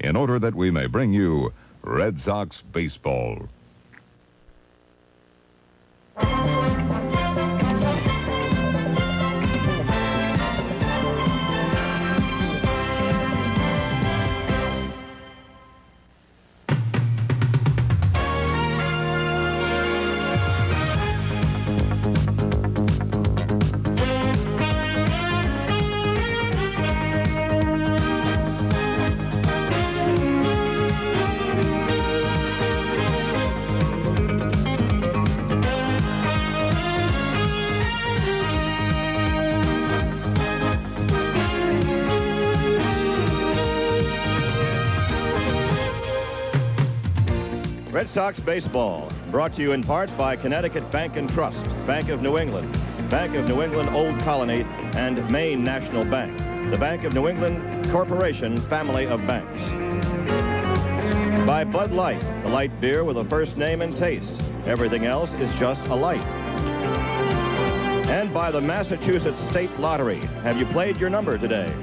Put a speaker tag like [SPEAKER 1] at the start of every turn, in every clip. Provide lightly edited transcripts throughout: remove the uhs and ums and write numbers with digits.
[SPEAKER 1] in order that we may bring you Red Sox baseball.
[SPEAKER 2] Red Sox baseball, brought to you in part by Connecticut Bank and Trust, Bank of New England Old Colony, and Maine National Bank, the Bank of New England Corporation family of banks. By Bud Light, the light beer with a first name and taste. Everything else is just a light. And by the Massachusetts State Lottery. Have you played your number today?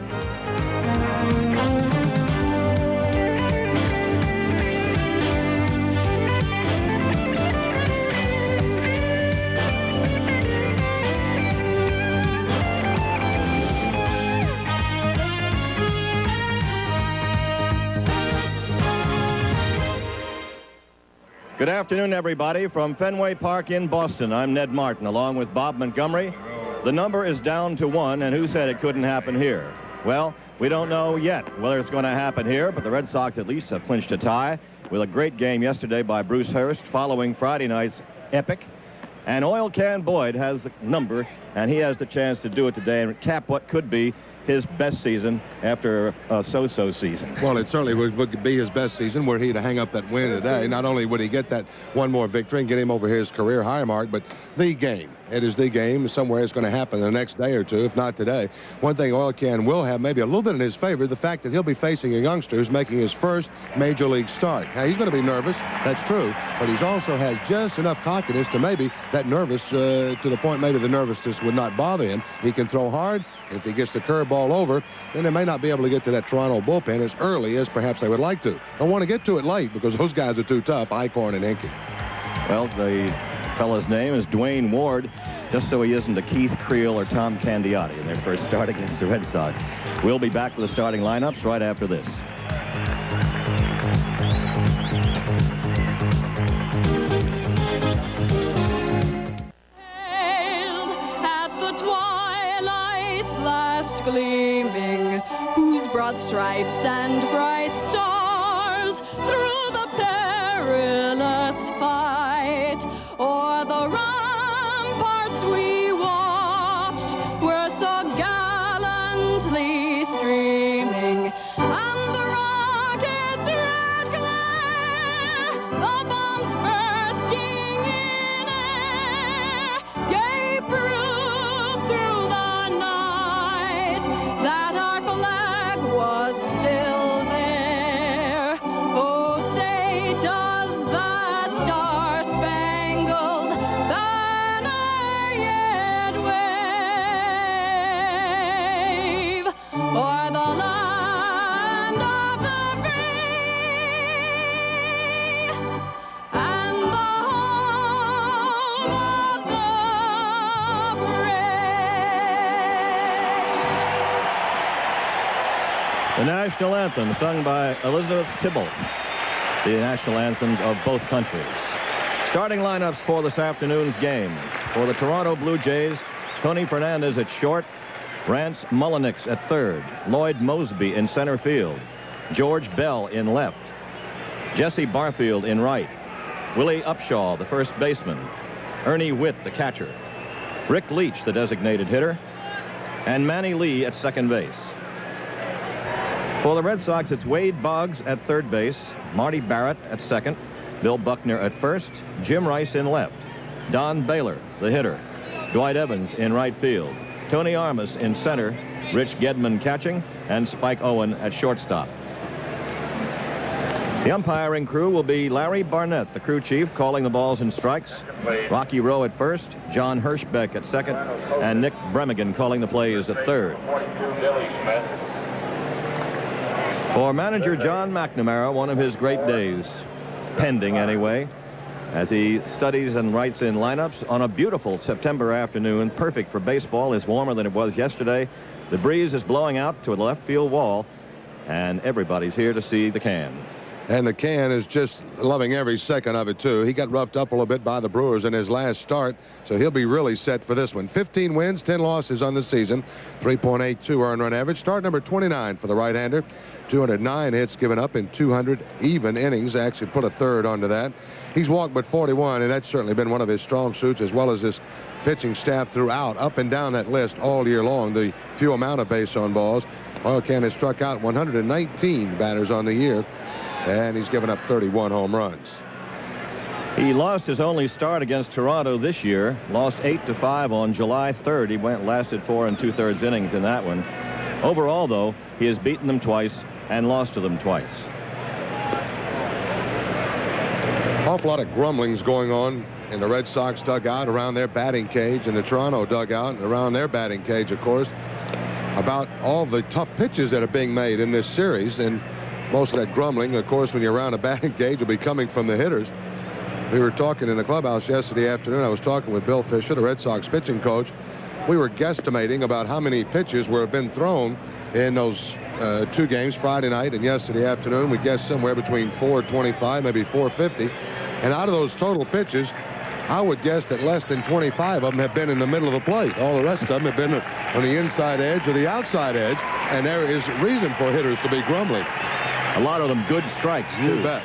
[SPEAKER 2] Good afternoon, everybody. From Fenway Park in Boston, I'm Ned Martin, along with Bob Montgomery. The number is down to 1, and who said it couldn't happen here? Well, we don't know yet whether it's going to happen here, but the Red Sox at least have clinched a tie with a great game yesterday by Bruce Hurst following Friday night's epic. And Oil Can Boyd has the number, and he has the chance to do it today and cap what could be his best season after a so-so season.
[SPEAKER 3] Well, it certainly would be his best season were he to hang up that win today. Not only would he get that one more victory and get him over his career high mark, but the game. It is the game. Somewhere it's going to happen the next day or two, if not today. One thing Oil Can will have maybe a little bit in his favor, the fact that he'll be facing a youngster who's making his first major league start. Now, he's going to be nervous. That's true. But he also has just enough confidence to maybe that nervous, to the point maybe the nervousness would not bother him. He can throw hard. And if he gets the curveball over, then they may not be able to get to that Toronto bullpen as early as perhaps they would like to. Don't want to get to it late because those guys are too tough, Eichhorn and Hinkie.
[SPEAKER 2] Well, the fellow's name is Dwayne Ward, just so he isn't a Keith Creel or Tom Candiotti in their first start against the Red Sox. We'll be back with the starting lineups right after this.
[SPEAKER 4] At the twilight's last gleaming, whose broad stripes and bright stars through the perilous fight o'er the ramparts we watched were so gallantly streaming, and the rocket's red glare, the bombs bursting in air, gave proof through the night that our flag was still there. Oh, say does that star-spangled banner yet wave o'er the land of the free and the home of the brave?
[SPEAKER 2] The national anthem sung by Elizabeth Tibble, the national anthems of both countries. Starting lineups for this afternoon's game. For the Toronto Blue Jays, Tony Fernandez at short, Rance Mullenix at third, Lloyd Mosby in center field, George Bell in left, Jesse Barfield in right, Willie Upshaw, the first baseman, Ernie Witt, the catcher, Rick Leach, the designated hitter, and Manny Lee at second base. For the Red Sox, it's Wade Boggs at third base, Marty Barrett at second, Bill Buckner at first, Jim Rice in left, Don Baylor, the hitter, Dwight Evans in right field, Tony Armas in center, Rich Gedman catching, and Spike Owen at shortstop. The umpiring crew will be Larry Barnett, the crew chief, calling the balls and strikes, Rocky Rowe at first, John Hirschbeck at second, and Nick Bremigan calling the plays at third. For manager John McNamara, one of his great days, pending anyway, as he studies and writes in lineups on a beautiful September afternoon, perfect for baseball. It's warmer than it was yesterday. The breeze is blowing out to the left field wall, and everybody's here to see the can.
[SPEAKER 3] And the can is just loving every second of it, too. He got roughed up a little bit by the Brewers in his last start, so he'll be really set for this one. 15 wins, 10 losses on the season, 3.82 earned run average. Start number 29 for the right-hander. 209 hits given up in 200 even innings. Actually put a third onto that. He's walked but 41, and that's certainly been one of his strong suits, as well as his pitching staff throughout, up and down that list all year long. The few amount of base on balls. Can has struck out 119 batters on the year, and he's given up 31 home runs.
[SPEAKER 2] He lost his only start against Toronto this year. Lost 8-5 on July 3rd. He lasted 4 2/3 innings in that one. Overall, though, he has beaten them twice and lost to them twice.
[SPEAKER 3] Awful lot of grumblings going on in the Red Sox dugout, around their batting cage, and the Toronto dugout around their batting cage, of course, about all the tough pitches that are being made in this series. And most of that grumbling, of course, when you're around a batting cage, will be coming from the hitters. We were talking in the clubhouse yesterday afternoon. I was talking with Bill Fisher, the Red Sox pitching coach. We were guesstimating about how many pitches were been thrown in those two games, Friday night and yesterday afternoon. We guessed somewhere between 425, maybe 450. And out of those total pitches, I would guess that less than 25 of them have been in the middle of the plate. All the rest of them have been on the inside edge or the outside edge. And there is reason for hitters to be grumbling.
[SPEAKER 2] A lot of them good strikes, too.
[SPEAKER 3] You bet.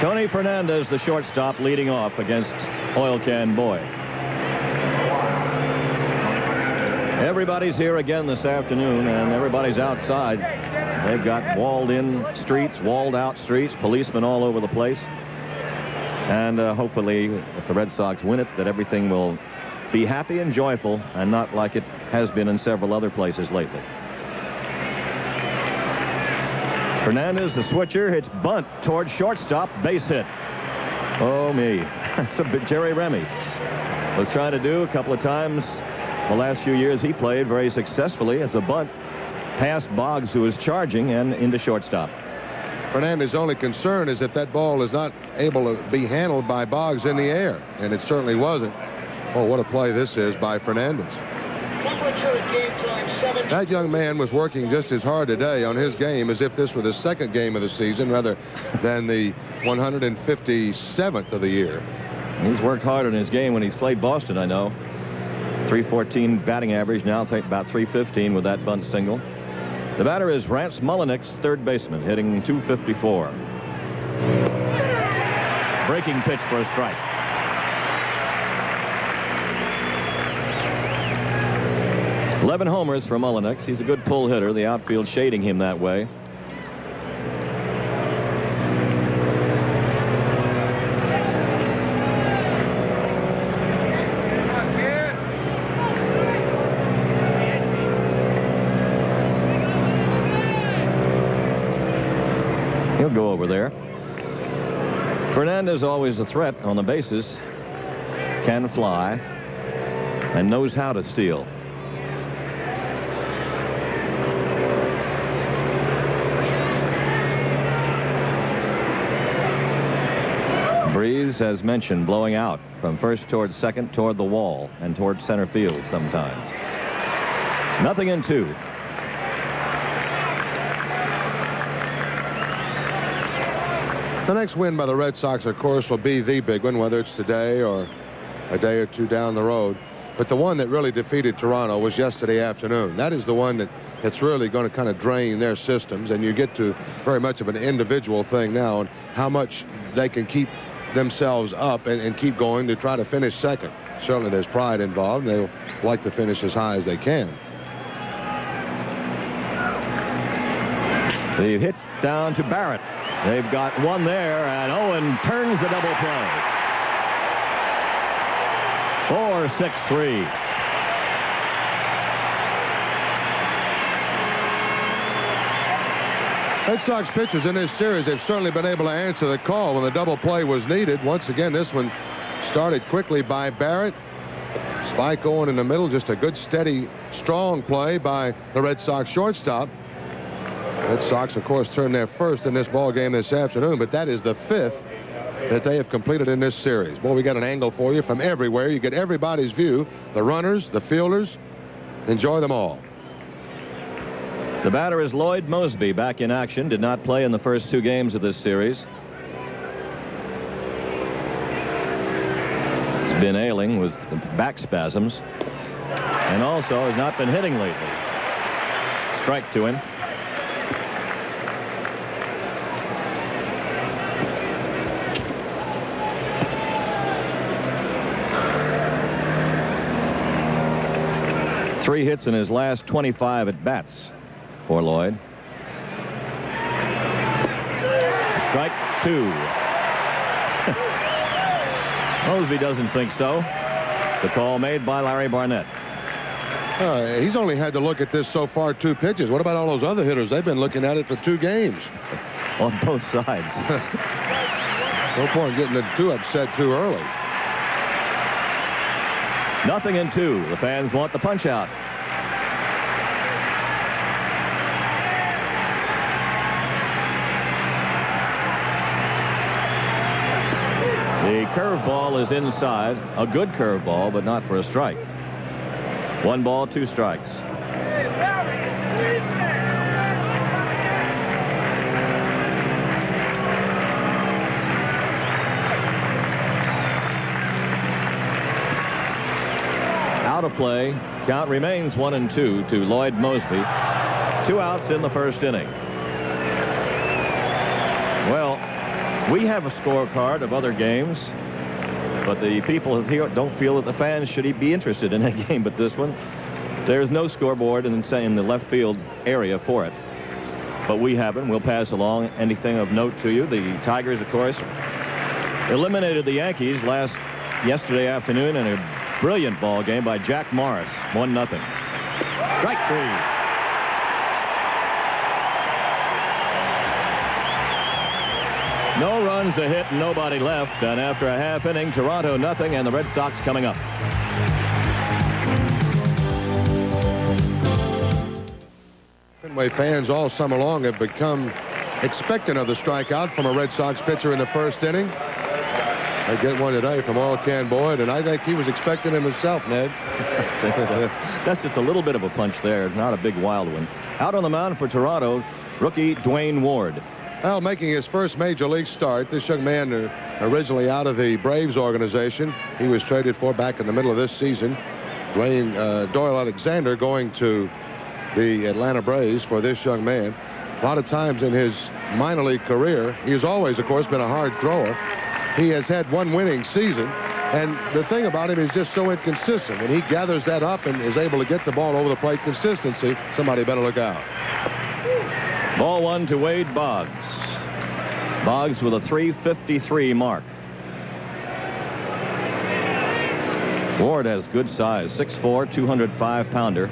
[SPEAKER 2] Tony Fernandez, the shortstop, leading off against Oil Can Boy. Everybody's here again this afternoon, and everybody's outside. They've got walled-in streets, walled-out streets, policemen all over the place. And hopefully, if the Red Sox win it, that everything will be happy and joyful and not like it has been in several other places lately. Fernandez, the switcher, hits bunt towards shortstop, base hit. Oh, me. That's a bit Jerry Remy was trying to do a couple of times the last few years he played very successfully as a bunt past Boggs, who was charging, and into shortstop.
[SPEAKER 3] Fernandez's only concern is if that ball is not able to be handled by Boggs in the air, and it certainly wasn't. Oh, what a play this is by Fernandez.
[SPEAKER 5] Temperature at game time 7.
[SPEAKER 3] That young man was working just as hard today on his game as if this were the second game of the season rather than the 157th of the year.
[SPEAKER 2] He's worked hard on his game when he's played Boston, I know. 314 batting average, now about 315 with that bunt single. The batter is Rance Mullenix, third baseman, hitting .254. Breaking pitch for a strike. Eleven homers for Mullenix. He's a good pull hitter. The outfield shading him that way. He'll go over there. Fernandez, always a threat on the bases. Can fly and knows how to steal. Breeze, as mentioned, blowing out from first toward second, toward the wall, and toward center field sometimes. 0-2.
[SPEAKER 3] The next win by the Red Sox, of course, will be the big one, whether it's today or a day or two down the road. But the one that really defeated Toronto was yesterday afternoon. That is the one that's really going to kind of drain their systems, and you get to very much of an individual thing now and how much they can keep themselves up and keep going to try to finish second. Certainly there's pride involved, and they'll like to finish as high as they can.
[SPEAKER 2] The hit down to Barrett. They've got one there, and Owen turns the double play. 4-6-3.
[SPEAKER 3] Red Sox pitchers in this series have certainly been able to answer the call when the double play was needed. Once again, this one started quickly by Barrett. Spike going in the middle. Just a good, steady, strong play by the Red Sox shortstop. Red Sox, of course, turned their first in this ball game this afternoon, but that is the 5th that they have completed in this series. Boy, we got an angle for you from everywhere. You get everybody's view. The runners, the fielders. Enjoy them all.
[SPEAKER 2] The batter is Lloyd Mosby, back in action. Did not play in the first 2 games of this series. He's been ailing with back spasms and also has not been hitting lately. Strike to him. Three hits in his last 25 at bats for Lloyd. Strike 2. Mosby doesn't think so. The call made by Larry Barnett.
[SPEAKER 3] He's only had to look at this so far 2 pitches. What about all those other hitters? They've been looking at it for 2 games.
[SPEAKER 2] On both sides.
[SPEAKER 3] No point getting too upset too early.
[SPEAKER 2] 0-2. The fans want the punch out. The curveball is inside. A good curveball, but not for a strike. 1 ball, 2 strikes. Out of play. Count remains 1-2 to Lloyd Mosby. 2 outs in the first inning. Well, we have a scorecard of other games, but the people here don't feel that the fans should be interested in a game but this one. There's no scoreboard in the left field area for it, but we have it. We'll pass along anything of note to you. The Tigers, of course, eliminated the Yankees yesterday afternoon in a brilliant ball game by Jack Morris. 1-0. Strike 3. No runs, a hit, nobody left. And after a half inning, Toronto 0 and the Red Sox coming up.
[SPEAKER 3] Fenway fans all summer long have become expectant of the strikeout from a Red Sox pitcher in the first inning. I get one today from Oil Can Boyd, and I think he was expecting him himself, Ned.
[SPEAKER 2] I think so. That's just a little bit of a punch there, not a big wild one. Out on the mound for Toronto, rookie Dwayne Ward.
[SPEAKER 3] Well, making his first major league start, this young man originally out of the Braves organization. He was traded for back in the middle of this season. Dwayne Doyle Alexander going to the Atlanta Braves for this young man. A lot of times in his minor league career, he has always, of course, been a hard thrower. He has had 1 winning season, and the thing about him is just so inconsistent. When he gathers that up and is able to get the ball over the plate, consistency, somebody better look out.
[SPEAKER 2] Ball 1 to Wade Boggs. Boggs with a .353 mark. Ward has good size, 6'4", 205-pounder,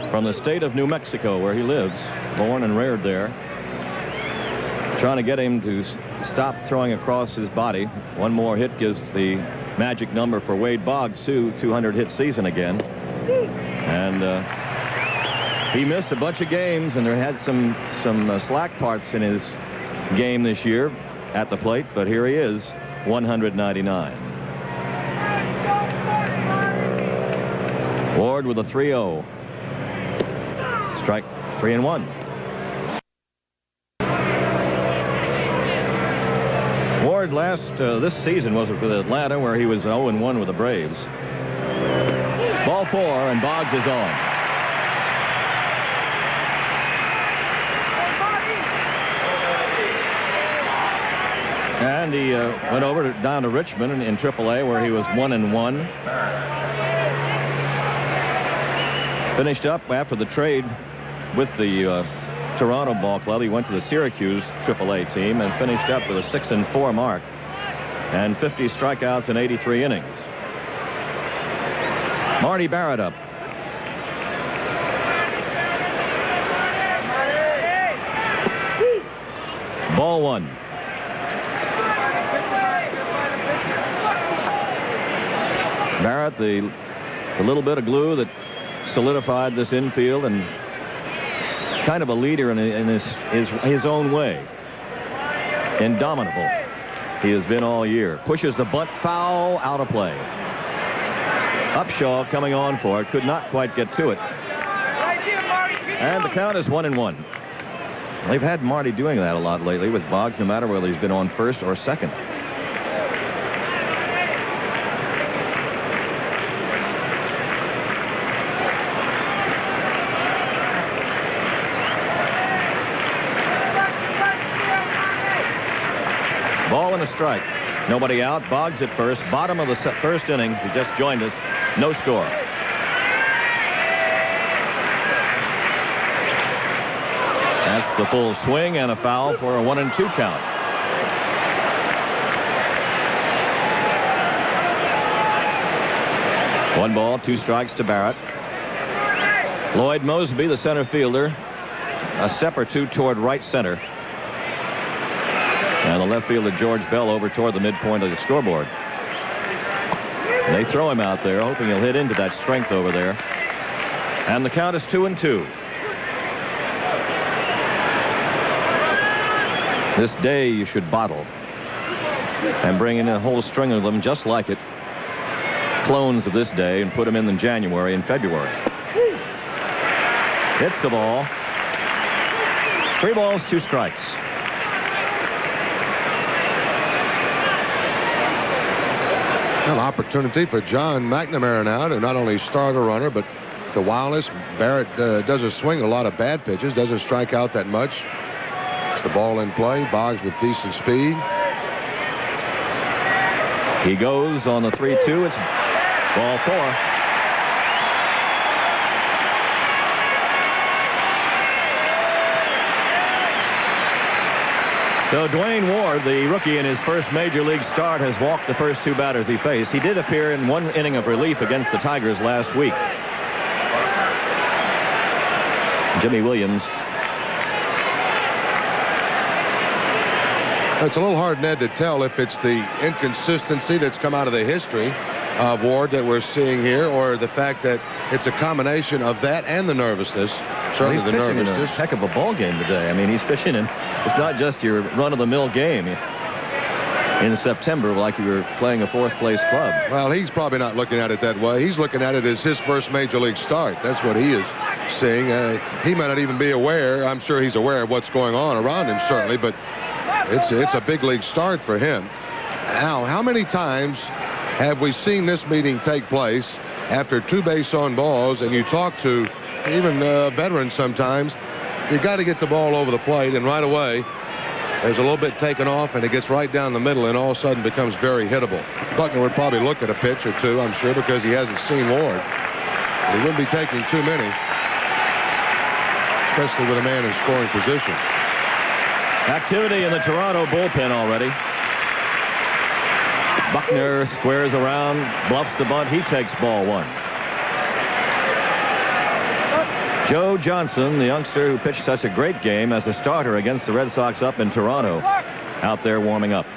[SPEAKER 2] from the state of New Mexico, where he lives, born and reared there. Trying to get him to stop throwing across his body. 1 more hit gives the magic number for Wade Boggs to 200-hit season again. And he missed a bunch of games, and there had some slack parts in his game this year at the plate, but here he is, 199. Ward with a 3-0. Strike 3-1. Ward this season was with Atlanta, where he was 0-1 with the Braves. Ball 4, and Boggs is on. And he went down to Richmond in AAA, where he was 1-1. Finished up after the trade with the Toronto Ball Club. He went to the Syracuse AAA team and finished up with a 6-4 mark and 50 strikeouts in 83 innings. Marty Barrett up. Ball 1. Barrett, the A little bit of glue that solidified this infield, and kind of a leader in his own way. Indomitable he has been all year. Pushes the bunt foul, out of play. Upshaw coming on for it, could not quite get to it. And the count is 1-1. They've had Marty doing that a lot lately with Boggs, no matter whether he's been on first or second. Ball and a strike. Nobody out. Boggs at first. Bottom of the first inning. He just joined us. No score. That's the full swing and a foul for a 1-2 count. One ball, 2 strikes to Barrett. Lloyd Mosby, the center fielder, a step or two toward right center. And the left fielder, George Bell, over toward the midpoint of the scoreboard. And they throw him out there, hoping he'll hit into that strength over there. And the count is 2-2. This day you should bottle and bring in a whole string of them just like it. Clones of this day, and put them in January and February. Hits the ball. 3 balls, 2 strikes.
[SPEAKER 3] An opportunity for John McNamara now to not only start a runner, but the wildness. Barrett doesn't swing a lot of bad pitches, doesn't strike out that much. It's the ball in play. Boggs with decent speed.
[SPEAKER 2] He goes on the 3-2. It's ball 4. So Dwayne Ward, the rookie in his first major league start, has walked the first 2 batters he faced. He did appear in 1 inning of relief against the Tigers last week. Jimmy Williams.
[SPEAKER 3] It's a little hard, Ned, to tell if it's the inconsistency that's come out of the history of Ward that we're seeing here, or the fact that it's a combination of that and the nervousness. Certainly
[SPEAKER 2] he's
[SPEAKER 3] the
[SPEAKER 2] pitching
[SPEAKER 3] nervousness.
[SPEAKER 2] in a heck of a ball game today. I mean, he's pitching in. It's not just your run-of-the-mill game in September like you were playing a 4th place club.
[SPEAKER 3] Well, he's probably not looking at it that way. He's looking at it as his first major league start. That's what he is seeing. He might not even be aware. I'm sure he's aware of what's going on around him, certainly, but it's a big league start for him. Now, how many times have we seen this meeting take place after 2 base on balls, and you talk to even veterans sometimes, you got to get the ball over the plate, and right away there's a little bit taken off, and it gets right down the middle, and all of a sudden becomes very hittable. Buckner would probably look at a pitch or 2, I'm sure, because he hasn't seen Ward. But he wouldn't be taking too many, especially with a man in scoring position.
[SPEAKER 2] Activity in the Toronto bullpen already. Buckner squares around, bluffs the bunt. He takes ball 1. Joe Johnson, the youngster who pitched such a great game as a starter against the Red Sox up in Toronto, out there warming up.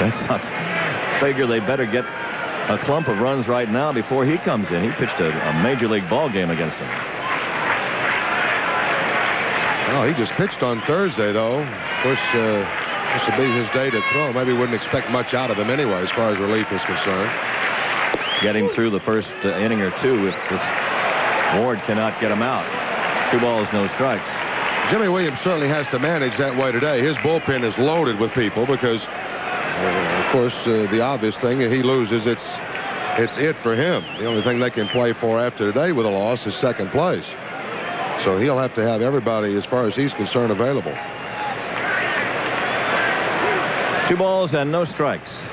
[SPEAKER 2] Red Sox figure they better get a clump of runs right now before he comes in. He pitched a major league ball game against them.
[SPEAKER 3] Well, he just pitched on Thursday, though. Of course, this would be his day to throw. Maybe wouldn't expect much out of him anyway, as far as relief is concerned.
[SPEAKER 2] Get him through the first inning or 2 if this Ward cannot get him out. 2 balls, no strikes.
[SPEAKER 3] Jimmy Williams certainly has to manage that way today. His bullpen is loaded with people because, of course, the obvious thing, he loses, it's it for him. The only thing they can play for after today with a loss is second place. So he'll have to have everybody, as far as he's concerned, available.
[SPEAKER 2] 2 balls and no strikes.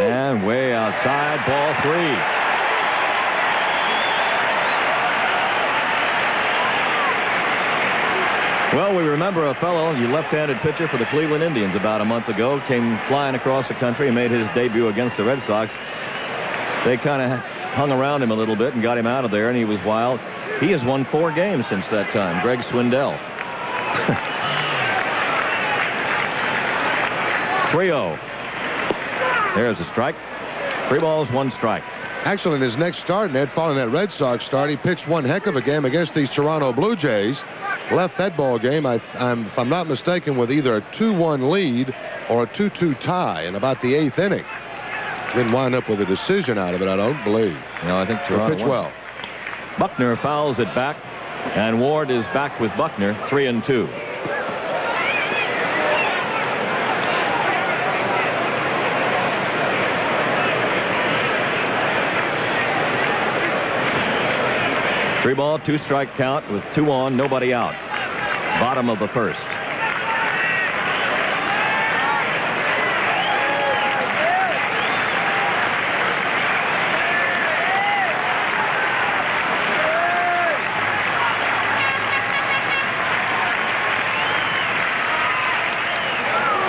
[SPEAKER 2] And way outside, ball 3. Well, we remember a fellow, a left-handed pitcher for the Cleveland Indians about a month ago, came flying across the country and made his debut against the Red Sox. They kind of hung around him a little bit and got him out of there, and he was wild. He has won 4 games since that time, Greg Swindell. 3-0. There's a strike. 3 balls, 1 strike.
[SPEAKER 3] Actually, in his next start, Ned, following that Red Sox start, he pitched one heck of a game against these Toronto Blue Jays. Left that ball game, if I'm not mistaken, with either a 2-1 lead or a 2-2 tie in about the 8th inning. Didn't wind up with a decision out of it, I don't believe.
[SPEAKER 2] No, I think Toronto
[SPEAKER 3] pitched well.
[SPEAKER 2] Buckner fouls it back, and Ward is back with Buckner, 3-2. Three ball, 2 strike count with 2 on, nobody out. Bottom of the first.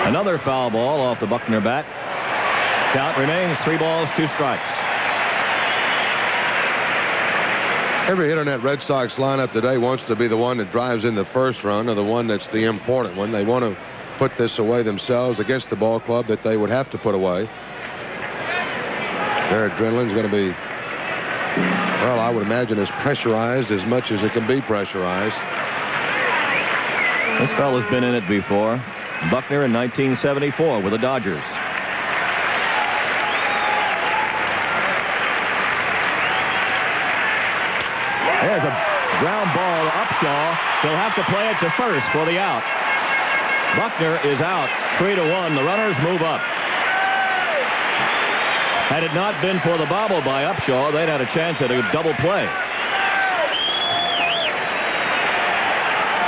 [SPEAKER 2] Another foul ball off the Buckner bat. Count remains 3 balls, 2 strikes.
[SPEAKER 3] Every hitter in that Red Sox lineup today wants to be the one that drives in the first run, or the one that's the important one. They want to put this away themselves against the ball club that they would have to put away. Their adrenaline's going to be, well, I would imagine as pressurized as much as it can be pressurized.
[SPEAKER 2] This fella's been in it before. Buckner in 1974 with the Dodgers. There's a ground ball to Upshaw. He'll have to play it to first for the out. Buckner is out, 3-1. The runners move up. Had it not been for the bobble by Upshaw, they'd had a chance at a double play.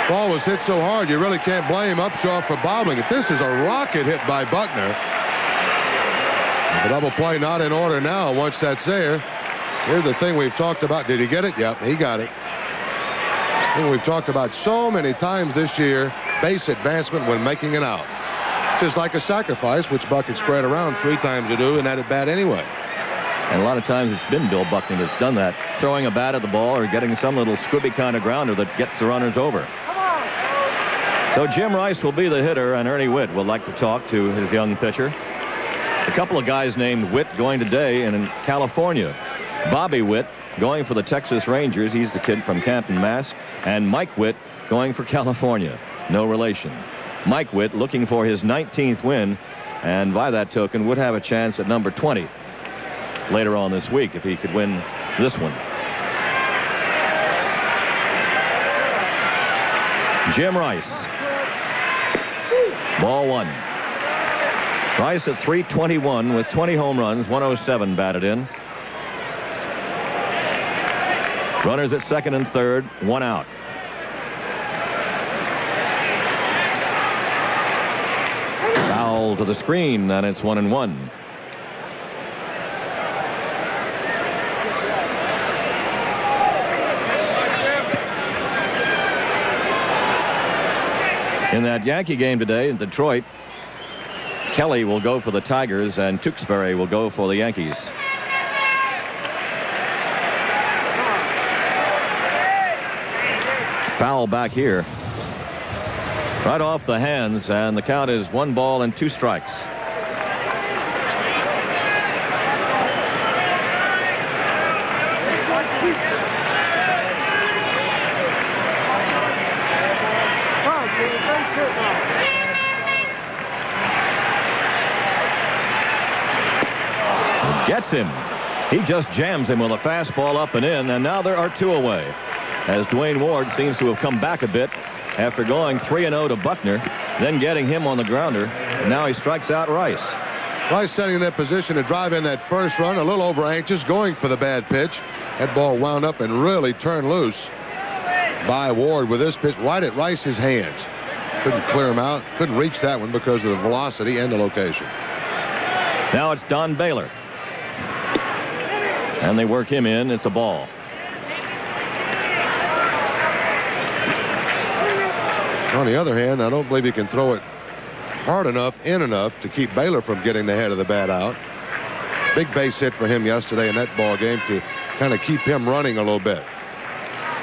[SPEAKER 3] Ball was hit so hard, you really can't blame Upshaw for bobbling it. This is a rocket hit by Buckner. The double play not in order now once that's there. Here's the thing we've talked about. Did he get it? Yep, he got it. And we've talked about so many times this year, base advancement when making an out. Just like a sacrifice, which Buck had spread around 3 times to do, and that at bat anyway.
[SPEAKER 2] And a lot of times it's been Bill Buckner that's done that, throwing a bat at the ball or getting some little squibby kind of grounder that gets the runners over. So Jim Rice will be the hitter, and Ernie Witt will like to talk to his young pitcher. A couple of guys named Witt going today in California. Bobby Witt going for the Texas Rangers. He's the kid from Canton, Mass. And Mike Witt going for California. No relation. Mike Witt looking for his 19th win, and by that token would have a chance at number 20 later on this week if he could win this one. Jim Rice. Ball 1. Rice at .321 with 20 home runs, 107 batted in. Runners at second and third, 1 out. Foul to the screen, and it's 1-1. In that Yankee game today in Detroit, Kelly will go for the Tigers and Tewksbury will go for the Yankees. Foul back here. Right off the hands, and the count is 1 ball and 2 strikes. Gets him. He just jams him with a fastball up and in, and now there are 2 away. As Dwayne Ward seems to have come back a bit after going 3-0 to Buckner, then getting him on the grounder, and now he strikes out Rice.
[SPEAKER 3] Rice setting in that position to drive in that first run, a little over anxious, going for the bad pitch. That ball wound up and really turned loose by Ward with this pitch right at Rice's hands. Couldn't clear him out, couldn't reach that one because of the velocity and the location.
[SPEAKER 2] Now it's Don Baylor. And they work him in. It's a ball.
[SPEAKER 3] On the other hand, I don't believe you can throw it hard enough, in enough, to keep Baylor from getting the head of the bat out. Big base hit for him yesterday in that ball game to kind of keep him running a little bit.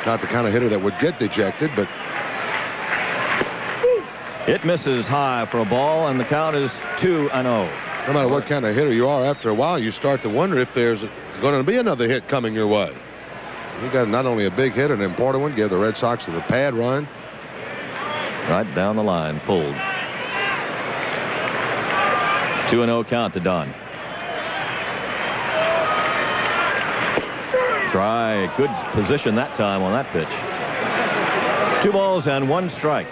[SPEAKER 3] Not the kind of hitter that would get dejected, but
[SPEAKER 2] It misses high for a ball, and the count is 2-0.
[SPEAKER 3] No matter what kind of hitter you are, after a while, you start to wonder if there's going to be another hit coming your way. You got not only a big hit, an important one, give the Red Sox the pad run.
[SPEAKER 2] Right down the line, pulled. 2-0 count to Dunn. Dry, good position that time on that pitch. 2 balls and 1 strike.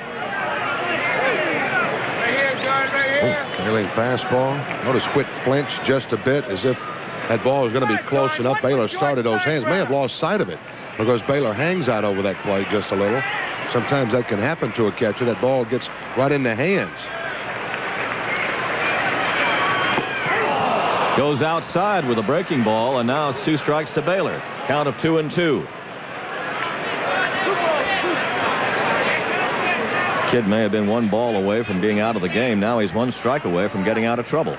[SPEAKER 3] Trailing fastball. Notice Whit flinched just a bit as if that ball was going to be close enough. Baylor started those hands. May have lost sight of it because Baylor hangs out over that plate just a little. Sometimes that can happen to a catcher. That ball gets right in the hands.
[SPEAKER 2] Goes outside with a breaking ball, and now it's 2 strikes to Baylor. Count of 2-2. Kid may have been 1 ball away from being out of the game. Now he's 1 strike away from getting out of trouble.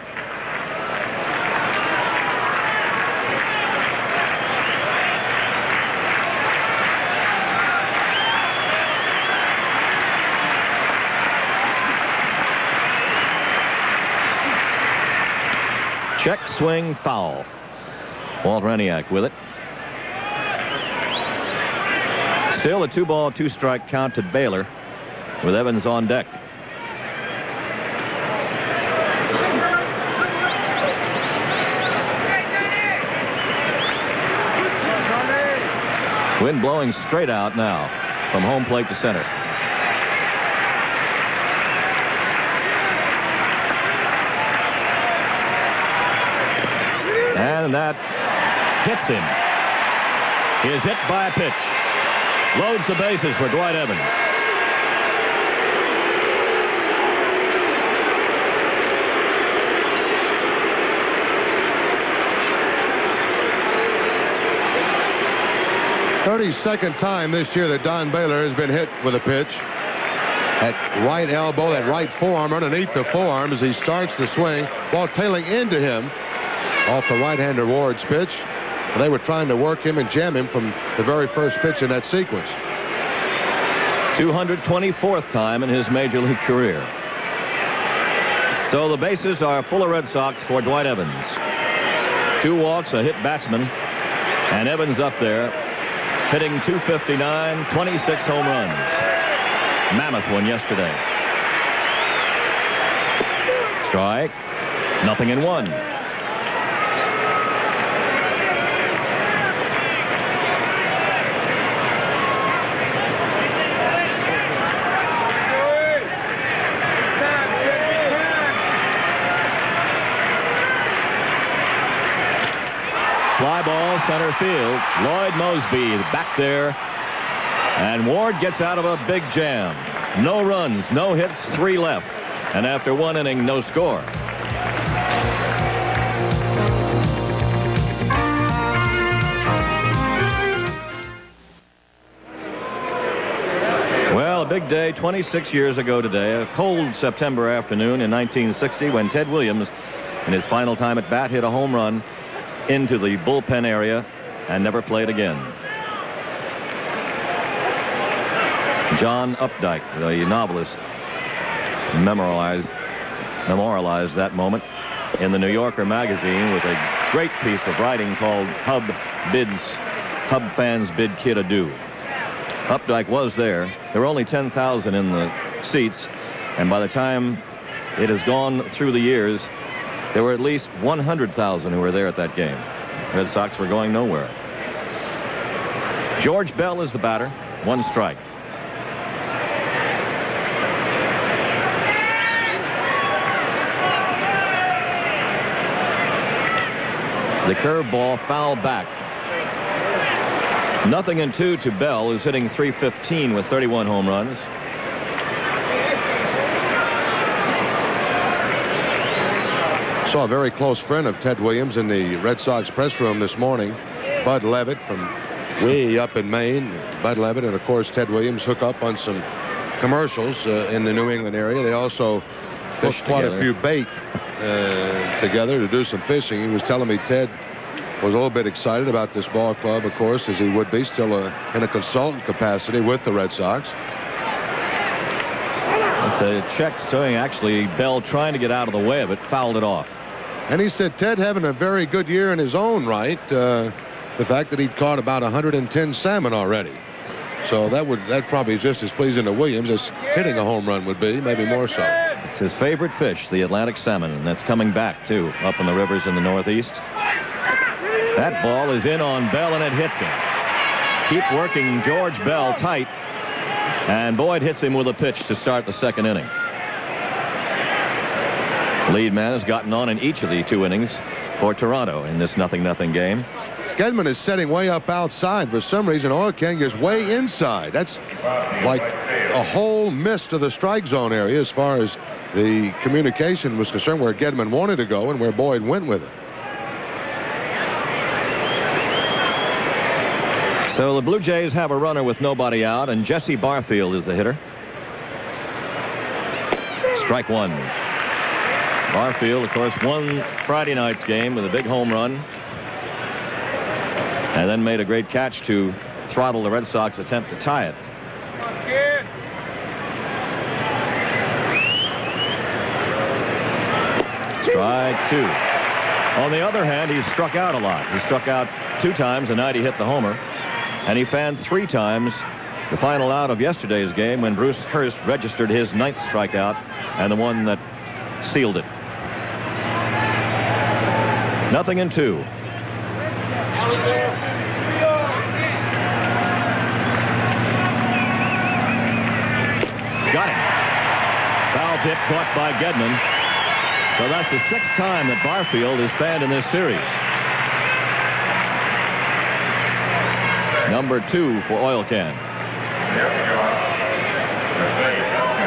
[SPEAKER 2] Check swing foul. Walt Reniak with it. Still a 2-ball, 2-strike count to Baylor with Evans on deck. Wind blowing straight out now from home plate to center. And that hits him. He is hit by a pitch. Loads the bases for Dwight Evans.
[SPEAKER 3] Thirty-second time this year that Don Baylor has been hit with a pitch. That right elbow, that right forearm underneath the forearm as he starts to swing. Ball tailing into him off the right-hander Ward's pitch. They were trying to work him and jam him from the very first pitch in that sequence.
[SPEAKER 2] 224th time in his major league career. So the bases are full of Red Sox for Dwight Evans. 2 walks, a hit batsman, and Evans up there hitting .259, 26 home runs. Mammoth one yesterday. Strike. 0-1. Fly ball, center field. Lloyd Mosby back there. And Ward gets out of a big jam. No runs, no hits, 3 left. And after 1 inning, no score. Well, a big day 26 years ago today. A cold September afternoon in 1960 when Ted Williams, in his final time at bat, hit a home run into the bullpen area and never played again. John Updike, the novelist, memorialized that moment in the New Yorker magazine with a great piece of writing called Hub Fans Bid Kid Adieu. Updike was there. There were only 10,000 in the seats, and by the time it has gone through the years, there were at least 100,000 who were there at that game. Red Sox were going nowhere. George Bell is the batter. 1 strike. The curveball fouled back. 0-2 to Bell, who's hitting .315 with 31 home runs.
[SPEAKER 3] Saw a very close friend of Ted Williams in the Red Sox press room this morning. Bud Levitt from way up in Maine. Bud Levitt and, of course, Ted Williams hook up on some commercials in the New England area. They also fished quite a few bait together to do some fishing. He was telling me Ted was a little bit excited about this ball club, of course, as he would be still in a consultant capacity with the Red Sox.
[SPEAKER 2] It's a check showing actually Bell trying to get out of the way of it, fouled it off.
[SPEAKER 3] And he said Ted having a very good year in his own right. The fact that he'd caught about 110 salmon already. So that probably is just as pleasing to Williams as hitting a home run would be, maybe more so.
[SPEAKER 2] It's his favorite fish, the Atlantic salmon, and that's coming back, too, up in the rivers in the Northeast. That ball is in on Bell, and it hits him. Keep working George Bell tight, and Boyd hits him with a pitch to start the second inning. Lead man has gotten on in each of the 2 innings for Toronto in this 0-0 game.
[SPEAKER 3] Gedman is setting way up outside. For some reason, Oil King is way inside. That's like a whole miss to the strike zone area as far as the communication was concerned, where Gedman wanted to go and where Boyd went with it.
[SPEAKER 2] So the Blue Jays have a runner with nobody out, and Jesse Barfield is the hitter. Strike one. Barfield, of course, won Friday night's game with a big home run, and then made a great catch to throttle the Red Sox attempt to tie it. Strike two. On the other hand, he's struck out a lot. He struck out 2 times the night he hit the homer, and he fanned 3 times the final out of yesterday's game when Bruce Hurst registered his 9th strikeout and the one that sealed it. 0-2. Got him. Foul tip caught by Gedman. So that's the 6th time that Barfield is fanned in this series. Number 2 for Oil Can.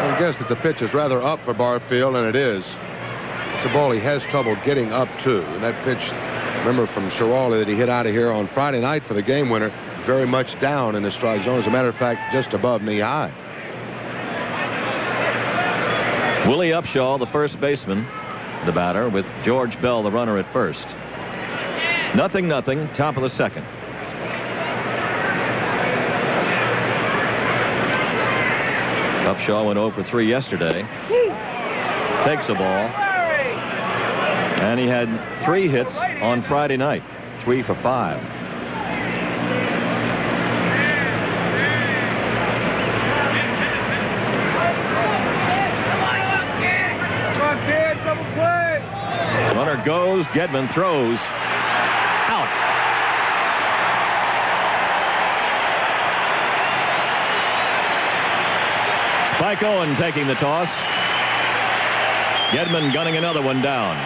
[SPEAKER 3] I guess that the pitch is rather up for Barfield, and it is. It's a ball he has trouble getting up to. And that pitch, remember from Schiraldi that he hit out of here on Friday night for the game winner, very much down in the strike zone. As a matter of fact, just above knee high.
[SPEAKER 2] Willie Upshaw, the first baseman, the batter, with George Bell, the runner, at first. 0-0, top of the second. Upshaw went 0 for 3 yesterday. Takes a ball. And he had 3 hits on Friday night. 3 for 5. Runner goes. Gedman throws. Out. Spike Owen taking the toss. Gedman gunning another one down.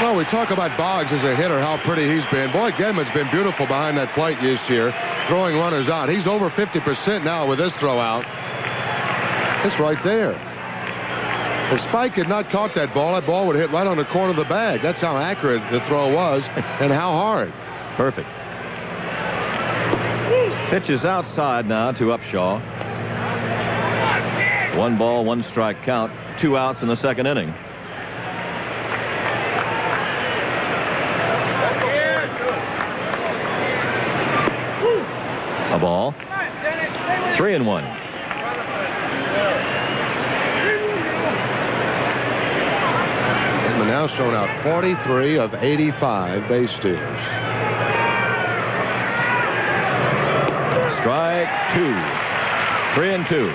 [SPEAKER 3] Well, we talk about Boggs as a hitter, how pretty he's been. Boy, Gedman's been beautiful behind that plate this year, throwing runners out. He's over 50% now with this throw out. It's right there. If Spike had not caught that ball would hit right on the corner of the bag. That's how accurate the throw was and how hard.
[SPEAKER 2] Perfect. Pitch is outside now to Upshaw. 1 ball, 1 strike count. 2 outs in the second inning. A ball. 3-1.
[SPEAKER 3] Gedman now shown out 43 of 85 base stealers.
[SPEAKER 2] Strike 2. 3-2.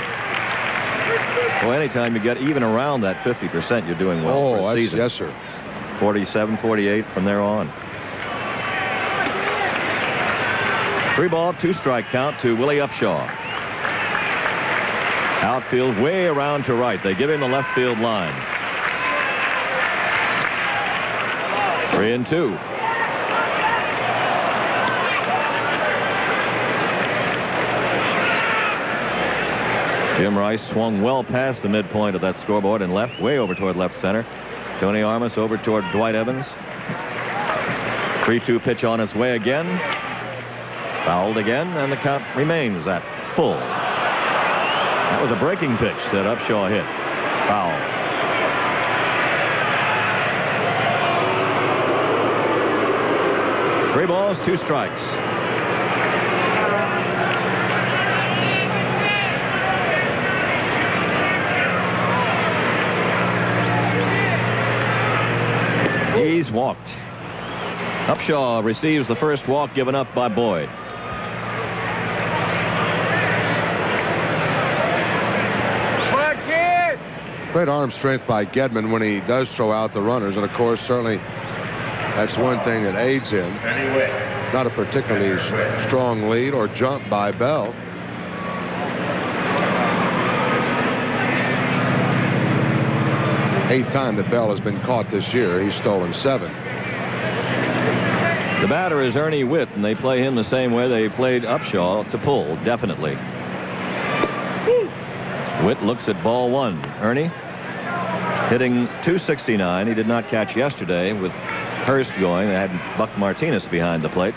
[SPEAKER 2] Well, anytime you get even around that 50%, you're doing well for a season.
[SPEAKER 3] Yes, sir.
[SPEAKER 2] 47, 48 from there on. 3 ball, 2 strike count to Willie Upshaw. Outfield way around to right. They give him the left field line. 3-2. Jim Rice swung well past the midpoint of that scoreboard and left, way over toward left center. Tony Armas over toward Dwight Evans. 3-2 pitch on its way again. Fouled again, and the count remains at full. That was a breaking pitch that Upshaw hit. Foul. Three balls, 2 strikes. He's walked. Upshaw receives the first walk given up by Boyd.
[SPEAKER 3] Great arm strength by Gedman when he does throw out the runners. And, of course, certainly that's one thing that aids him. Not a particularly strong lead or jump by Bell. Eighth time that Bell has been caught this year. He's stolen 7.
[SPEAKER 2] The batter is Ernie Witt, and they play him the same way they played Upshaw. It's a pull, definitely. Witt looks at ball 1. Ernie hitting .269. He did not catch yesterday with Hurst going. They had Buck Martinez behind the plate.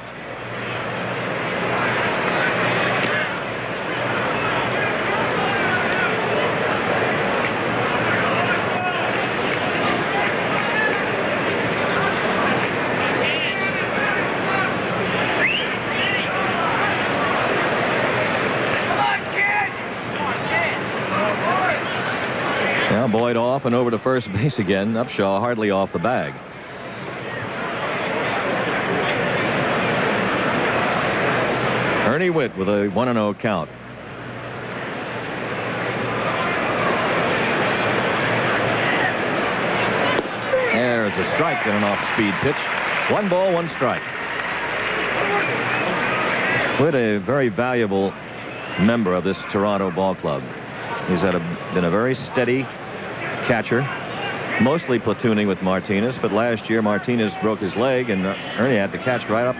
[SPEAKER 2] Boyd off and over to first base again. Upshaw hardly off the bag. Ernie Witt with a 1-0 count. There's a strike and an off-speed pitch. 1 ball, 1 strike. Witt, a very valuable member of this Toronto ball club. He's been a very steady catcher, mostly platooning with Martinez, but last year Martinez broke his leg and Ernie had to catch right up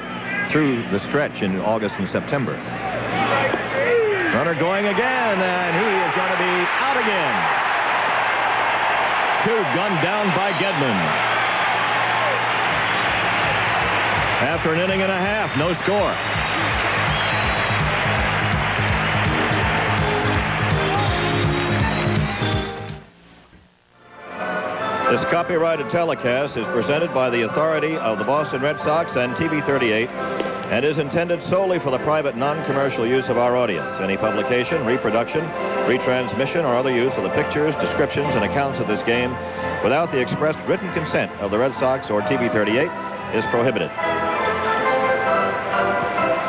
[SPEAKER 2] through the stretch in August and September. Runner going again, and he is going to be out again. 2 gunned down by Gedman. After an inning and a half, no score. This copyrighted telecast is presented by the authority of the Boston Red Sox and TV 38 and is intended solely for the private non-commercial use of our audience. Any publication, reproduction, retransmission, or other use of the pictures, descriptions, and accounts of this game without the expressed written consent of the Red Sox or TV 38 is prohibited.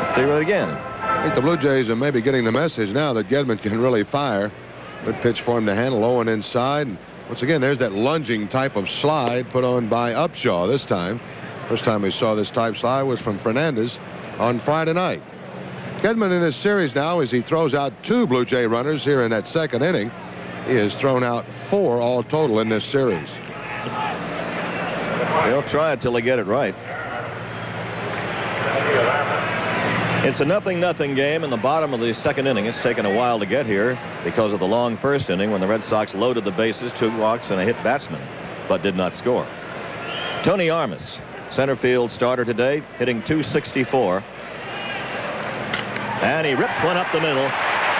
[SPEAKER 2] Let's do it again.
[SPEAKER 3] I think the Blue Jays are maybe getting the message now that Gedman can really fire. Good pitch for him to handle, low and inside. And once again, there's that lunging type of slide put on by Upshaw this time. First time we saw this type slide was from Fernandez on Friday night. Gedman in his series now, as he throws out 2 Blue Jay runners here in that second inning. He has thrown out 4 all total in this series.
[SPEAKER 2] He'll try it till they get it right. It's a 0-0 game in the bottom of the second inning. It's taken a while to get here because of the long first inning when the Red Sox loaded the bases, 2 walks and a hit batsman, but did not score. Tony Armas, center field starter today, hitting .264. And he rips one up the middle.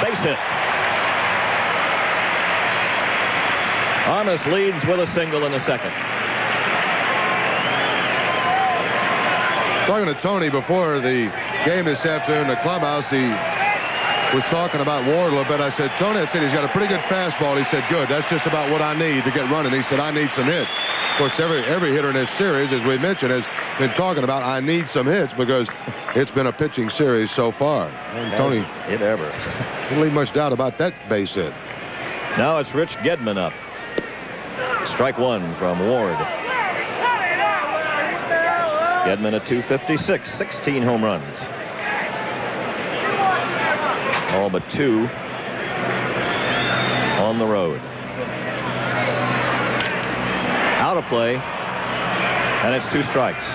[SPEAKER 2] Base hit. Armas leads with a single in the second.
[SPEAKER 3] Talking to Tony before the game this afternoon in the clubhouse, he was talking about Ward a little bit. I said, Tony, he's got a pretty good fastball. He said, good. That's just about what I need to get running. He said, I need some hits. Of course, every hitter in this series, as we mentioned, has been talking about I need some hits because it's been a pitching series so far. And Tony,
[SPEAKER 2] it ever.
[SPEAKER 3] Didn't leave much doubt about that base hit.
[SPEAKER 2] Now it's Rich Gedman up. Strike 1 from Ward. Gedman at .256, 16 home runs. All but 2 on the road. Out of play, and it's 2 strikes.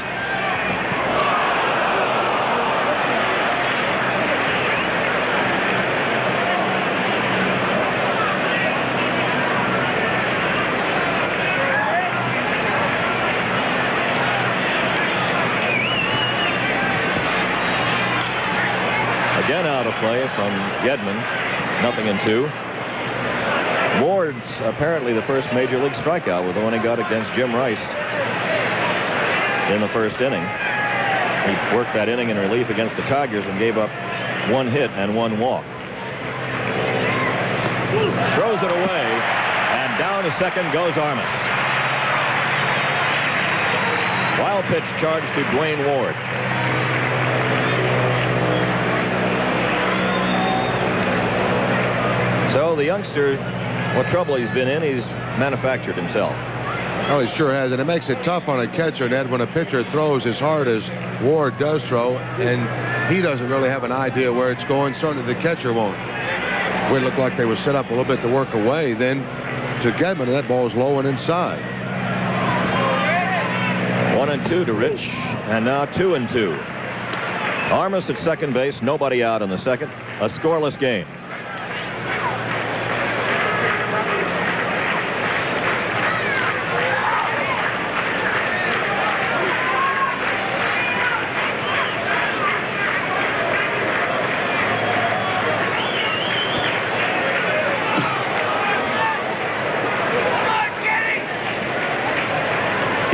[SPEAKER 2] Again out of play from Gedman. 0-2. Ward's apparently the first major league strikeout with the one he got against Jim Rice in the first inning. He worked that inning in relief against the Tigers and gave up 1 hit and 1 walk. Throws it away, and down to second goes Armas. foul pitch charged to Dwayne Ward. So the youngster, what trouble he's been in, he's manufactured himself.
[SPEAKER 3] Oh, he sure has, and it makes it tough on a catcher, Ned, when a pitcher throws as hard as Ward does throw, and he doesn't really have an idea where it's going. Certainly the catcher won't. It looked like they were set up a little bit to work away. Then to Gedman, and that ball is low and inside.
[SPEAKER 2] 1-2 to Rich, and now 2-2. Armas at second base, nobody out in the second. A scoreless game.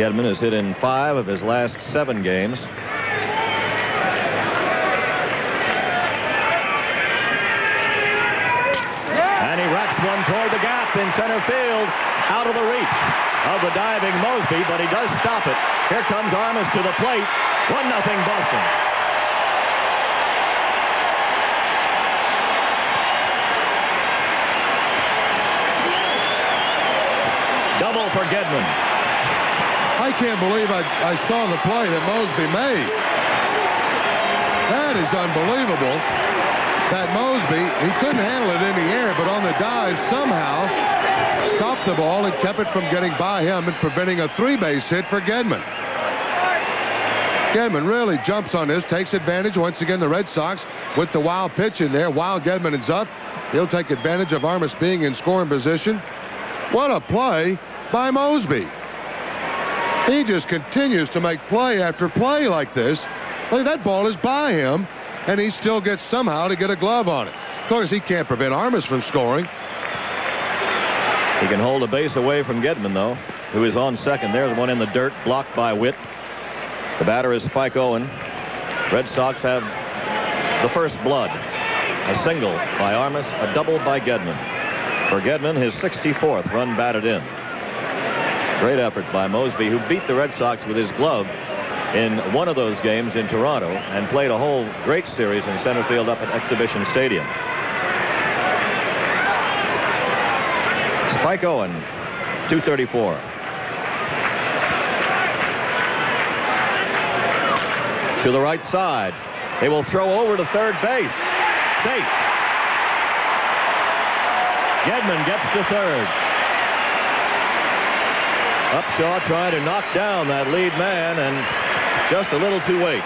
[SPEAKER 2] Gedman has hit in 5 of his last 7 games. And he racks one toward the gap in center field, out of the reach of the diving Mosby, but he does stop it. Here comes Armas to the plate. 1-0 Boston. Double for Gedman.
[SPEAKER 3] I can't believe I saw the play that Mosby made. That is unbelievable. That Mosby, he couldn't handle it in the air, but on the dive somehow stopped the ball and kept it from getting by him and preventing a 3-base hit for Gedman. Gedman really jumps on this, takes advantage. Once again, the Red Sox with the wild pitch in there. While Gedman is up, he'll take advantage of Armas being in scoring position. What a play by Mosby. He just continues to make play after play like this. Look, that ball is by him, and he still gets somehow to get a glove on it. Of course, he can't prevent Armas from scoring.
[SPEAKER 2] He can hold a base away from Gedman, though, who is on second. There's one in the dirt, blocked by Witt. The batter is Spike Owen. Red Sox have the first blood. A single by Armas, a double by Gedman. For Gedman, his 64th run batted in. Great effort by Mosby, who beat the Red Sox with his glove in one of those games in Toronto and played a whole great series in center field up at Exhibition Stadium. Spike Owen, 234. To the right side. They will throw over to third base. Safe. Gedman gets to third. Upshaw trying to knock down that lead man, and just a little too late.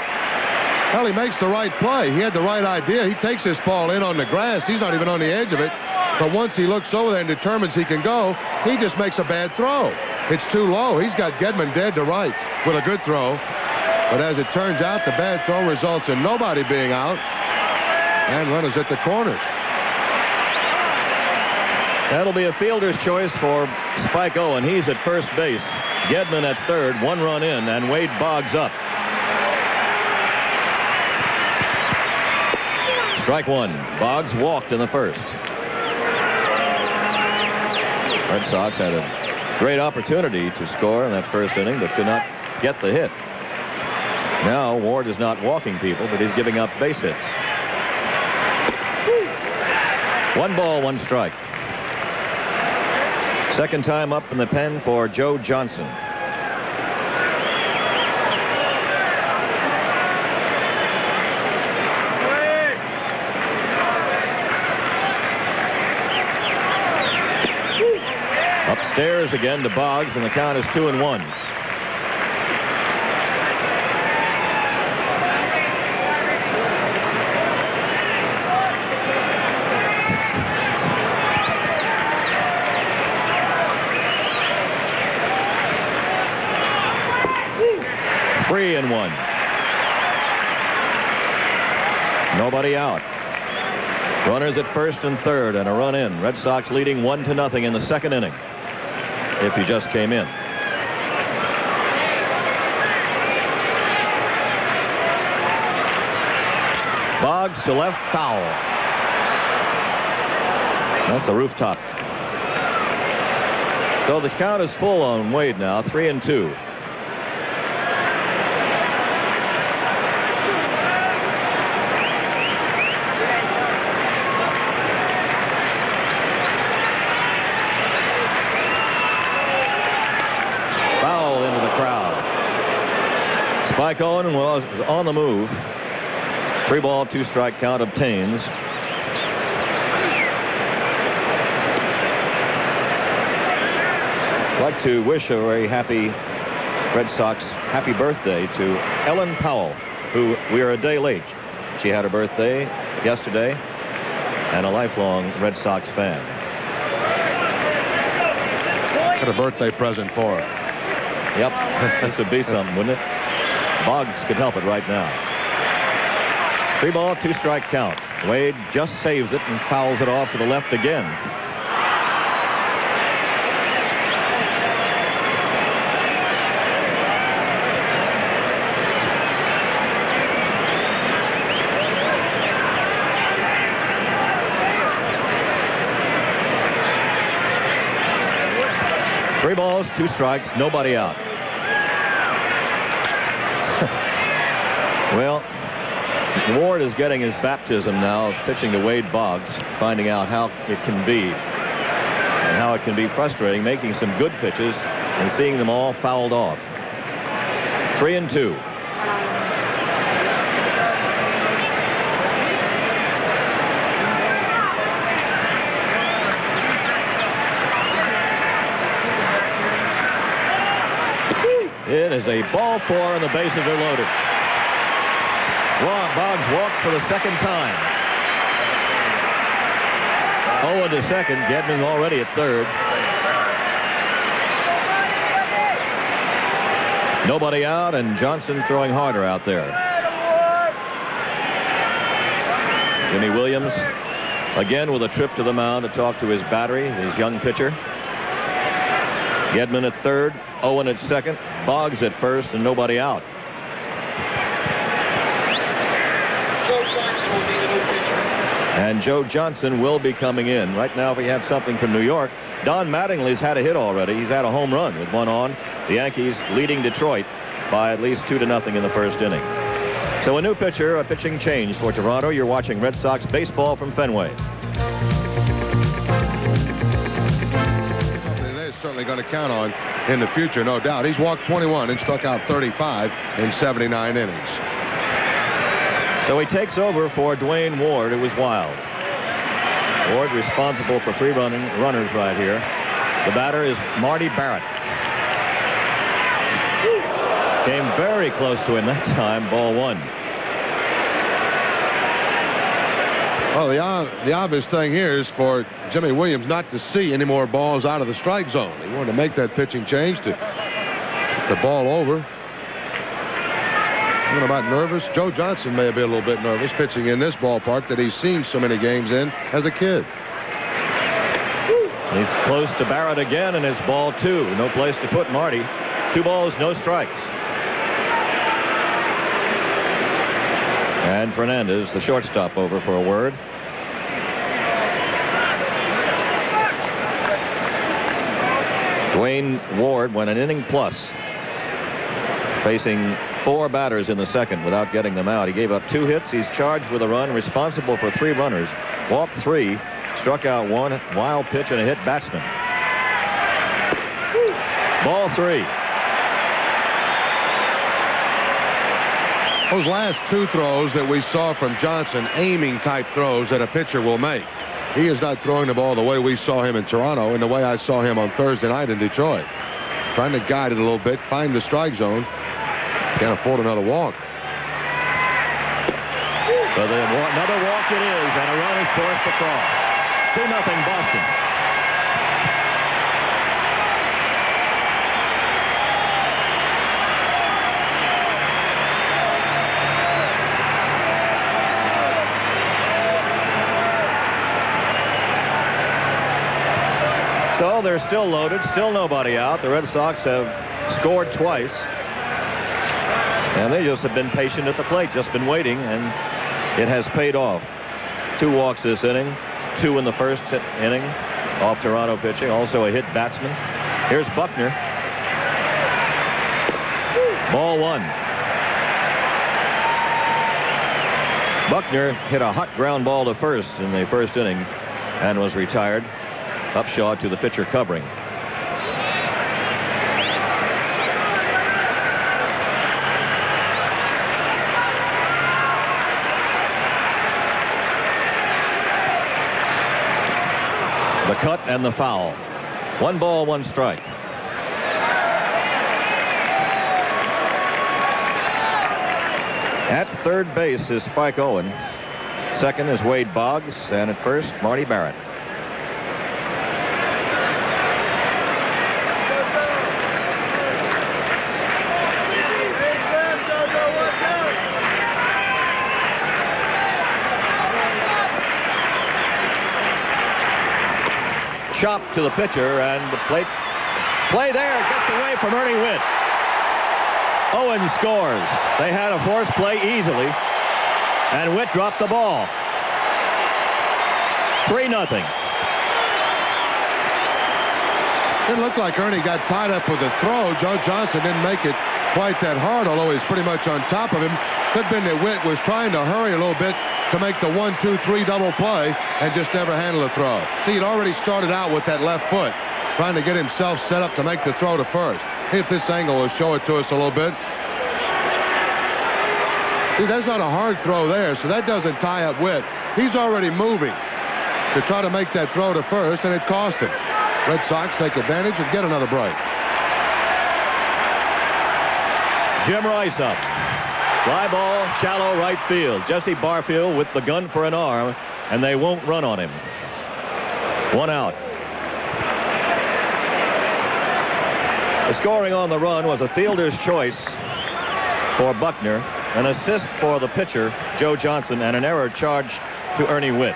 [SPEAKER 3] Well, he makes the right play. He had the right idea. He takes this ball in on the grass. He's not even on the edge of it. But once he looks over there and determines he can go, he just makes a bad throw. It's too low. He's got Gedman dead to right with a good throw. But as it turns out, the bad throw results in nobody being out and runners at the corners.
[SPEAKER 2] That'll be a fielder's choice for Spike Owen. He's at first base. Gedman at third, 1 run in, and Wade Boggs up. Strike 1. Boggs walked in the first. Red Sox had a great opportunity to score in that first inning, but could not get the hit. Now Ward is not walking people, but he's giving up base hits. 1 ball, 1 strike. Second time up in the pen for Joe Johnson. Upstairs again to Boggs, and the count is 2-1. And 1. Nobody out. Runners at first and third and a run in. Red Sox leading 1-0 in the second inning. If he just came in. Boggs to left, foul. That's the rooftop. So the count is full on Wade now, 3-2. Spike Owen was on the move. 3-ball, 2-strike count obtains. I'd like to wish a very happy Red Sox happy birthday to Ellen Powell, who we are a day late. She had her birthday yesterday and a lifelong Red Sox fan.
[SPEAKER 3] Got a birthday present for her.
[SPEAKER 2] Yep, this would be something, wouldn't it? Boggs could help it right now. 3-ball, 2-strike count. Wade just saves it and fouls it off to the left again. Three balls, 2 strikes, nobody out. Well, Ward is getting his baptism now of pitching to Wade Boggs, finding out how it can be and how it can be frustrating, making some good pitches and seeing them all fouled off. 3-2. It is a ball 4 and the bases are loaded. Boggs walks for the second time. Owen to second, Gedman already at third. Nobody out, and Johnson throwing harder out there. Jimmy Williams again with a trip to the mound to talk to his battery, his young pitcher. Gedman at third, Owen at second, Boggs at first, and nobody out. And Joe Johnson will be coming in. Right now, if we have something from New York, Don Mattingly's had a hit already. He's had a home run with one on. The Yankees leading Detroit by at least 2-0 in the first inning. So a new pitcher, a pitching change for Toronto. You're watching Red Sox baseball from Fenway.
[SPEAKER 3] They're certainly going to count on in the future, no doubt. He's walked 21 and struck out 35 in 79 innings.
[SPEAKER 2] So he takes over for Dwayne Ward, who was wild. Ward responsible for 3 runners right here. The batter is Marty Barrett. Came very close to him that time, ball 1.
[SPEAKER 3] Well, the obvious thing here is for Jimmy Williams not to see any more balls out of the strike zone. He wanted to make that pitching change to get the ball over. You know about nervous? Joe Johnson may be a little bit nervous pitching in this ballpark that he's seen so many games in as a kid.
[SPEAKER 2] He's close to Barrett again, and it's ball 2. No place to put Marty. 2 balls, no strikes. And Fernandez, the shortstop, over for a word. Dwayne Ward went an inning plus, facing 4 batters in the second without getting them out. He gave up 2 hits. He's charged with a run, responsible for 3 runners, walked 3, struck out 1, wild pitch and a hit batsman. Ball 3.
[SPEAKER 3] Those last 2 throws that we saw from Johnson, aiming type throws that a pitcher will make. He is not throwing the ball the way we saw him in Toronto and the way I saw him on Thursday night in Detroit. Trying to guide it a little bit, find the strike zone. Can't afford another walk.
[SPEAKER 2] So another walk it is, and a run is forced across. 2-0 Boston. So they're still loaded, still nobody out. The Red Sox have scored twice. And they just have been patient at the plate, just been waiting, and it has paid off. 2 walks this inning, 2 in the first inning off Toronto pitching, also a hit batsman. Here's Buckner. Ball 1. Buckner hit a hot ground ball to first in the first inning and was retired. Upshaw to the pitcher covering. cut and the foul. 1 ball, 1 strike. At third base is Spike Owen. Second is Wade Boggs, and at first, Marty Barrett. Chop to the pitcher, and the play there gets away from Ernie Witt. Owen scores. They had a force play easily, and Witt dropped the ball. 3-0.
[SPEAKER 3] Didn't look like Ernie got tied up with the throw. Joe Johnson didn't make it quite that hard, although he's pretty much on top of him. Could have been that Witt was trying to hurry a little bit to make the 1-2-3 double play and just never handle the throw. See, he'd already started out with that left foot, trying to get himself set up to make the throw to first. See if this angle will show it to us a little bit. See, that's not a hard throw there, so that doesn't tie up Witt. He's already moving to try to make that throw to first, and it cost him. Red Sox take advantage and get another break.
[SPEAKER 2] Jim Rice up. Fly ball, shallow right field. Jesse Barfield with the gun for an arm, and they won't run on him. 1 out. The scoring on the run was a fielder's choice for Buckner, an assist for the pitcher, Joe Johnson, and an error charged to Ernie Witt.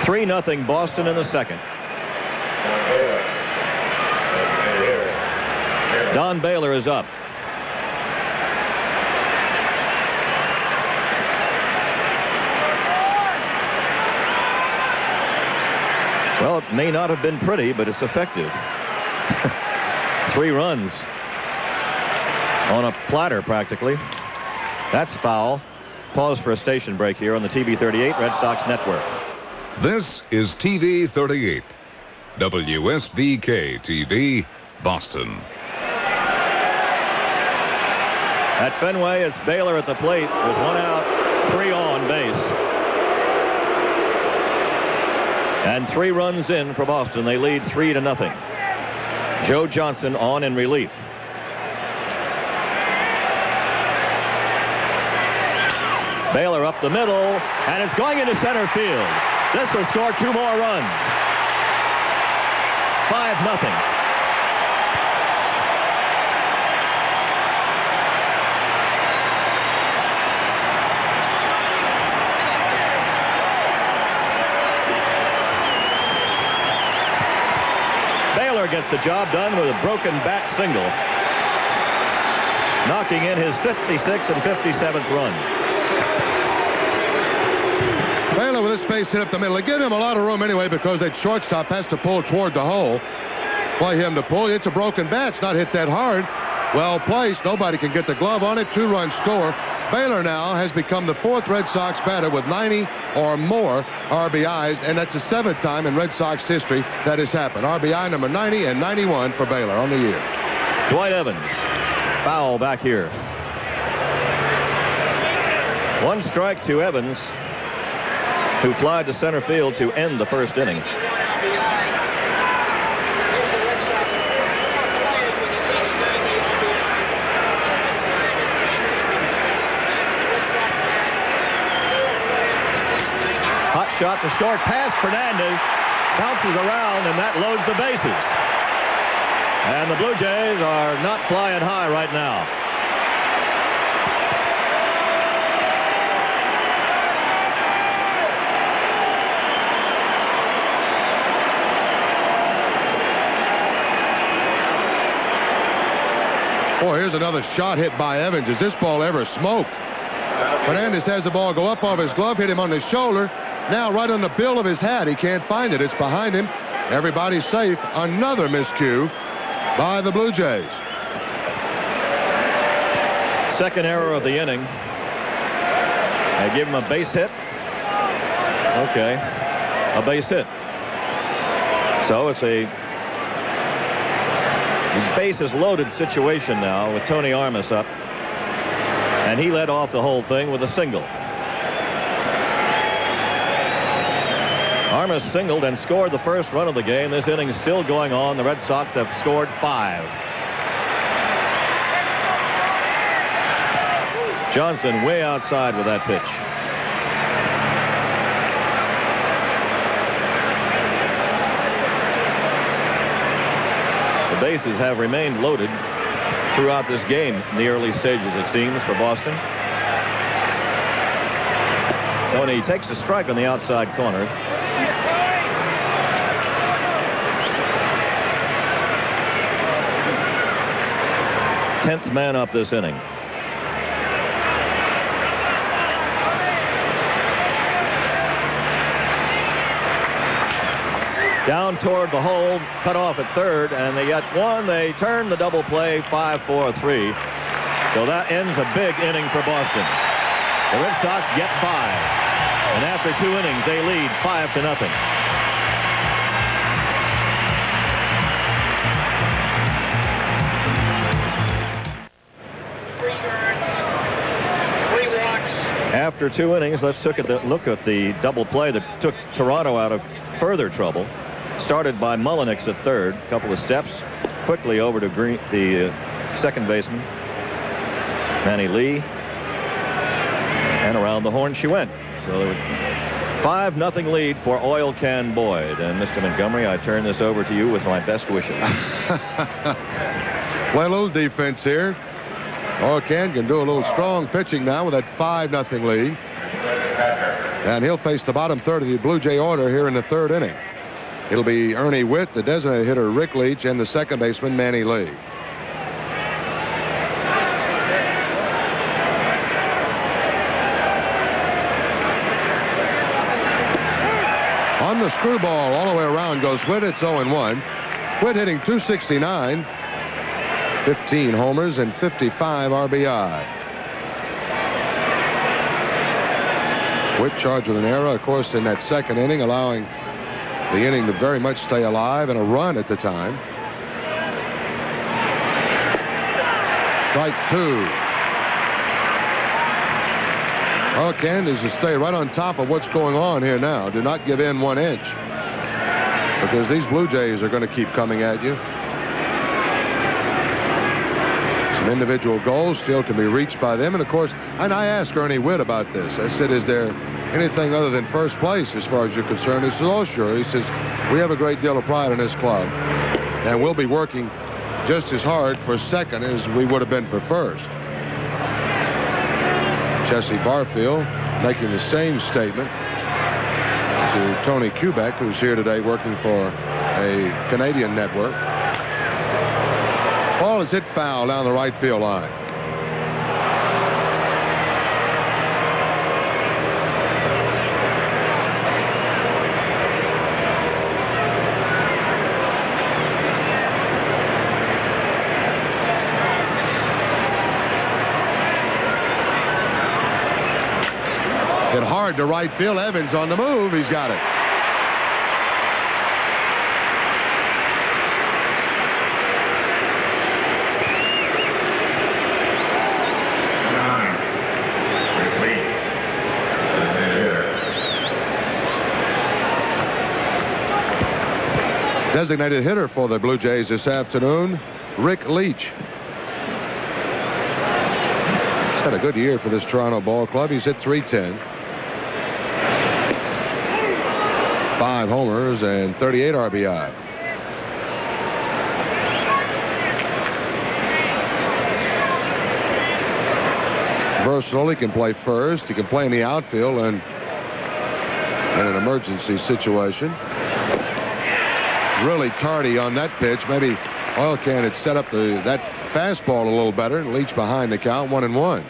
[SPEAKER 2] 3-0 Boston in the second. Don Baylor is up. Well, it may not have been pretty, but it's effective. 3 runs on a platter, practically. That's foul. Pause for a station break here on the TV 38 Red Sox Network.
[SPEAKER 1] This is TV 38, WSBK TV, Boston.
[SPEAKER 2] At Fenway, it's Baylor at the plate with 1 out, 3 on base. And 3 runs in for Boston. They lead 3-0. Joe Johnson on in relief. Baylor up the middle, and it's going into center field. This will score 2 more runs. 5-0. Baylor gets the job done with a broken bat single, knocking in his 56th and 57th run.
[SPEAKER 3] Baylor with this base hit up the middle. They give him a lot of room anyway because that shortstop has to pull toward the hole. Play him to pull. It's a broken bat. It's not hit that hard. Well placed. Nobody can get the glove on it. 2-run score. Baylor now has become the 4th Red Sox batter with 90 or more RBIs, and that's the 7th time in Red Sox history that has happened. RBI number 90 and 91 for Baylor on the year.
[SPEAKER 2] Dwight Evans. Foul back here. 1 strike to Evans, who flied to center field to end the first inning. Hot shot to short, pass Fernandez, bounces around, and that loads the bases. And the Blue Jays are not flying high right now.
[SPEAKER 3] Boy, here's another shot hit by Evans. Is this ball ever smoked? Fernandez has the ball go up off his glove, hit him on the shoulder. Now right on the bill of his hat. He can't find it. It's behind him. Everybody's safe. Another miscue by the Blue Jays.
[SPEAKER 2] Second error of the inning. They give him a base hit. Okay. A base hit. So it's a bases loaded situation now with Tony Armas up. And he led off the whole thing with a single. Armas singled and scored the first run of the game. This inning is still going on. The Red Sox have scored 5. Johnson way outside with that pitch. The bases have remained loaded throughout this game in the early stages, it seems, for Boston. Tony takes a strike on the outside corner. Tenth man up this inning. Down toward the hole, cut off at third, and they get one. They turn the double play, 5-4-3. So that ends a big inning for Boston. The Red Sox get 5. And after 2 innings, they lead 5-0. After 2 innings, let's look at the double play that took Toronto out of further trouble. Started by Mullenix at third, a couple of steps, quickly over to the second baseman, Manny Lee, and around the horn she went. So 5-0 lead for Oil Can Boyd. And Mr. Montgomery, I turn this over to you with my best wishes.
[SPEAKER 3] Play a little defense here. Oil Can do a little strong pitching now with that 5-0 lead. And he'll face the bottom third of the Blue Jay order here in the 3rd inning. It'll be Ernie Witt, the designated hitter Rick Leach, and the second baseman Manny Lee. On the screwball all the way around goes Witt. It's 0-1. Witt hitting .269, 15 homers and 55 RBI. Witt charged with an error, of course, in that 2nd inning, allowing the inning to very much stay alive, and a run at the time. Strike 2. Oil Can needs to stay right on top of what's going on here now. Do not give in 1 inch, because these Blue Jays are going to keep coming at you. Some individual goals still can be reached by them. And of course, and I asked Ernie Witt about this. I said, is there anything other than first place as far as you're concerned? He says, oh, sure. He says, we have a great deal of pride in this club, and we'll be working just as hard for second as we would have been for first. Jesse Barfield making the same statement to Tony Kubek, who's here today working for a Canadian network. Ball is hit foul down the right field line. Hit hard to right field. Evans on the move. He's got it. Designated hitter for the Blue Jays this afternoon, Rick Leach. He's had a good year for this Toronto ball club. He's hit .310. 5 homers and 38 RBI. Versatile. He can play first. He can play in the outfield and in an emergency situation. Really tardy on that pitch. Maybe Oil Can had set up that fastball a little better, and Leach behind the count, 1-1.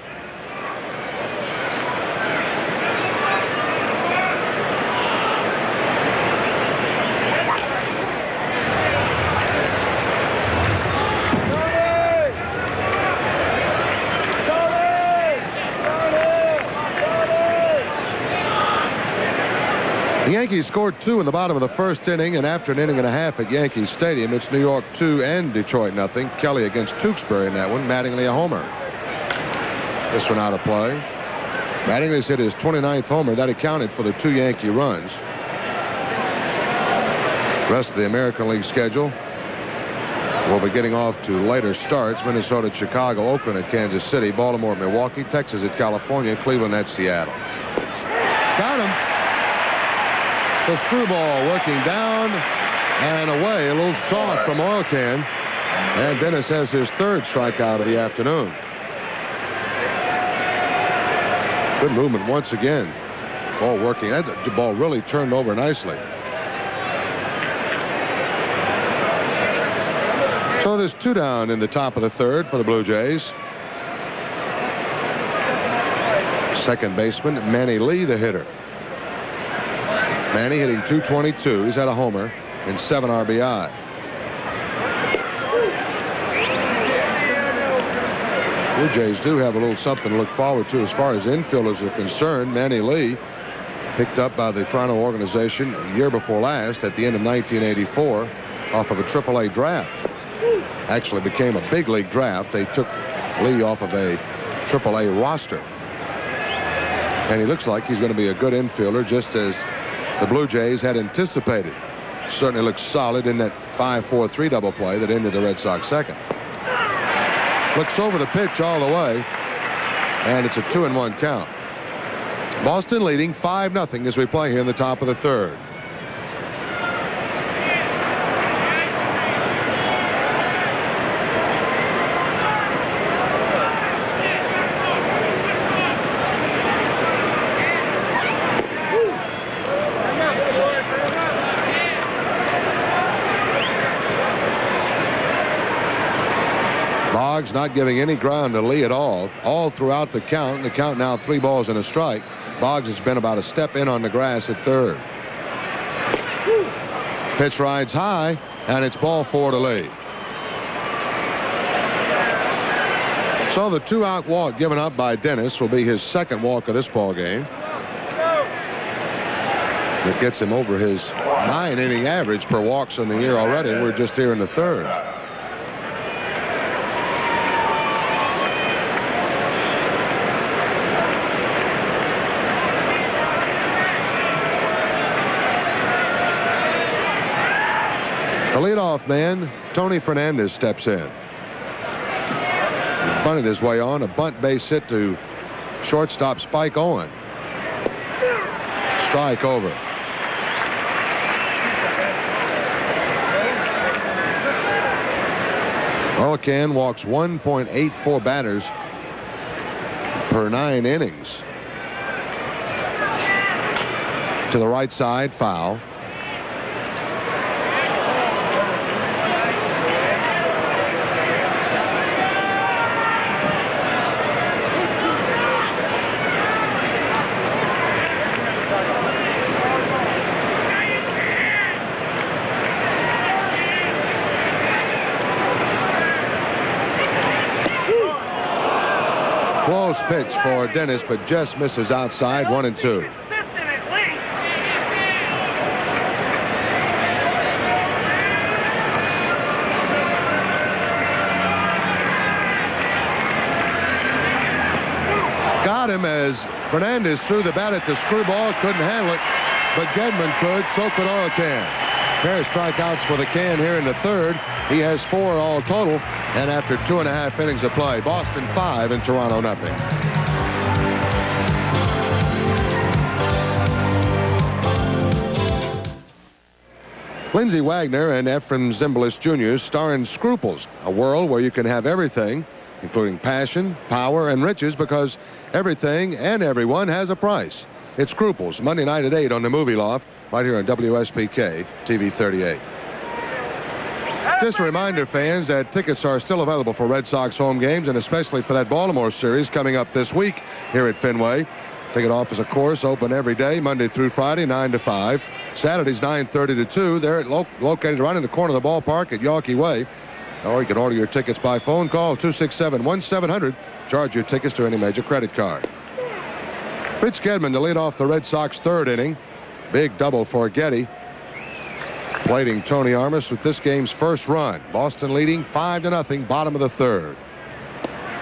[SPEAKER 3] The Yankees scored 2 in the bottom of the 1st inning, and after an inning and a half at Yankee Stadium, it's New York 2 and Detroit 0. Kelly against Tewksbury in that one. Mattingly a homer. This one out of play. Mattingly's hit his 29th homer. That accounted for the 2 Yankee runs. Rest of the American League schedule will be getting off to later starts. Minnesota at Chicago, Oakland at Kansas City, Baltimore at Milwaukee, Texas at California, Cleveland at Seattle. Got him. The screwball working down and away. A little soft from Oil Can. And Dennis has his third strikeout of the afternoon. Good movement once again. Ball working. That ball really turned over nicely. So there's 2 down in the top of the third for the Blue Jays. Second baseman Manny Lee, the hitter. Manny hitting .222. He's had a homer and 7 RBI. Blue Jays do have a little something to look forward to as far as infielders are concerned. Manny Lee, picked up by the Toronto organization a year before last at the end of 1984 off of a AAA draft. Actually became a big league draft. They took Lee off of a AAA roster. And he looks like he's going to be a good infielder, just as the Blue Jays had anticipated. Certainly looks solid in that 5-4-3 double play that ended the Red Sox second. Looks over the pitch all the way, and it's a 2-1 count. Boston leading 5-0 as we play here in the top of the third. Boggs not giving any ground to Lee at all throughout the count. The count now 3 balls and a strike. Boggs has been about a step in on the grass at third. Pitch rides high, and it's ball 4 to Lee. So the 2-out walk given up by Dennis will be his second walk of this ball game. That gets him over his 9-inning average per walks in the year already. We're just here in the third. The leadoff man, Tony Fernandez, steps in. He bunted his way on a bunt base hit to shortstop Spike Owen. Strike over. Oaken walks 1.84 batters per 9 innings. To the right side, foul. Close pitch for Dennis, but just misses outside. 1-2. Got him as Fernandez threw the bat at the screwball. Couldn't handle it, but Gedman could. So could Oaken. Pair of strikeouts for the Can here in the third. He has 4 all total. And after 2.5 innings of play, Boston 5 and Toronto nothing. Lindsey Wagner and Ephraim Zimbalist Jr. star in Scruples, a world where you can have everything, including passion, power, and riches, because everything and everyone has a price. It's Scruples, Monday night at 8 on the Movie Loft, right here on WSPK TV 38. Just a reminder, fans, that tickets are still available for Red Sox home games, and especially for that Baltimore series coming up this week here at Fenway. Ticket office, of course, open every day, Monday through Friday, 9 to 5. Saturdays, 9:30 to 2. They're located right in the corner of the ballpark at Yawkey Way. Or you can order your tickets by phone. Call 267-1700. Charge your tickets to any major credit card. Rich Gedman to lead off the Red Sox third inning. Big double for Getty. Plating Tony Armas with this game's first run. Boston leading 5-0, bottom of the third.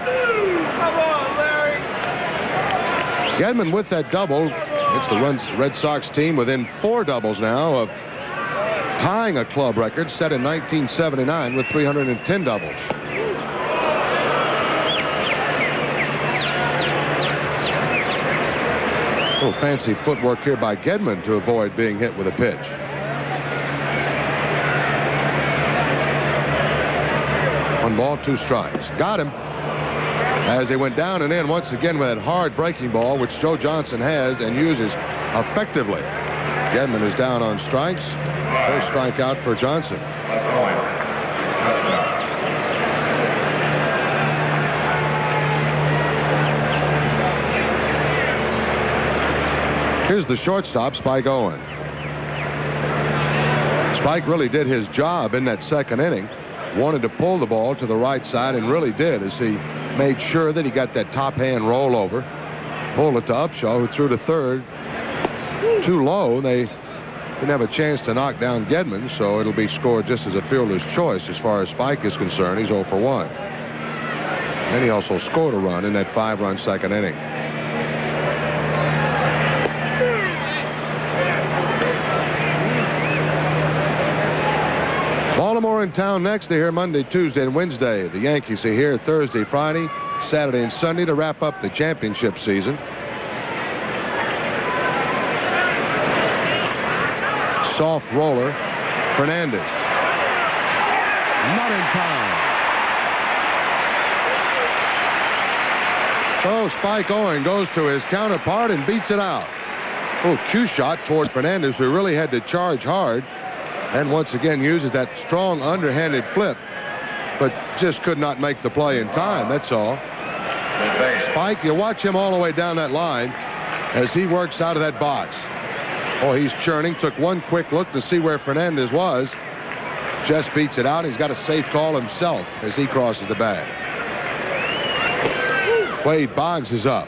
[SPEAKER 5] Come on, Larry.
[SPEAKER 3] Gedman with that double. It's the Red Sox team within 4 doubles now of tying a club record set in 1979 with 310 doubles. A little fancy footwork here by Gedman to avoid being hit with a pitch. One ball, 2 strikes. Got him. As they went down and in once again with that hard breaking ball, which Joe Johnson has and uses effectively. Gedman is down on strikes. First strikeout for Johnson. Here's the shortstop, Spike Owen. Spike really did his job in that second inning. Wanted to pull the ball to the right side and really did, as he made sure that he got that top hand rollover. Pulled it to Upshaw, who threw to third. Too low. They didn't have a chance to knock down Gedman, so it'll be scored just as a fielder's choice as far as Spike is concerned. He's 0 for 1. And he also scored a run in that 5-run second inning. Baltimore in town next. They're here Monday, Tuesday, and Wednesday. The Yankees are here Thursday, Friday, Saturday, and Sunday to wrap up the championship season. Soft roller, Fernandez. Not in time. So Spike Owen goes to his counterpart and beats it out. Oh, cue shot toward Fernandez, who really had to charge hard. And once again uses that strong underhanded flip, but just could not make the play in time. That's all. Spike, you watch him all the way down that line as he works out of that box. Oh, he's churning. Took one quick look to see where Fernandez was. Just beats it out. He's got a safe call himself as he crosses the bag. Wade Boggs is up.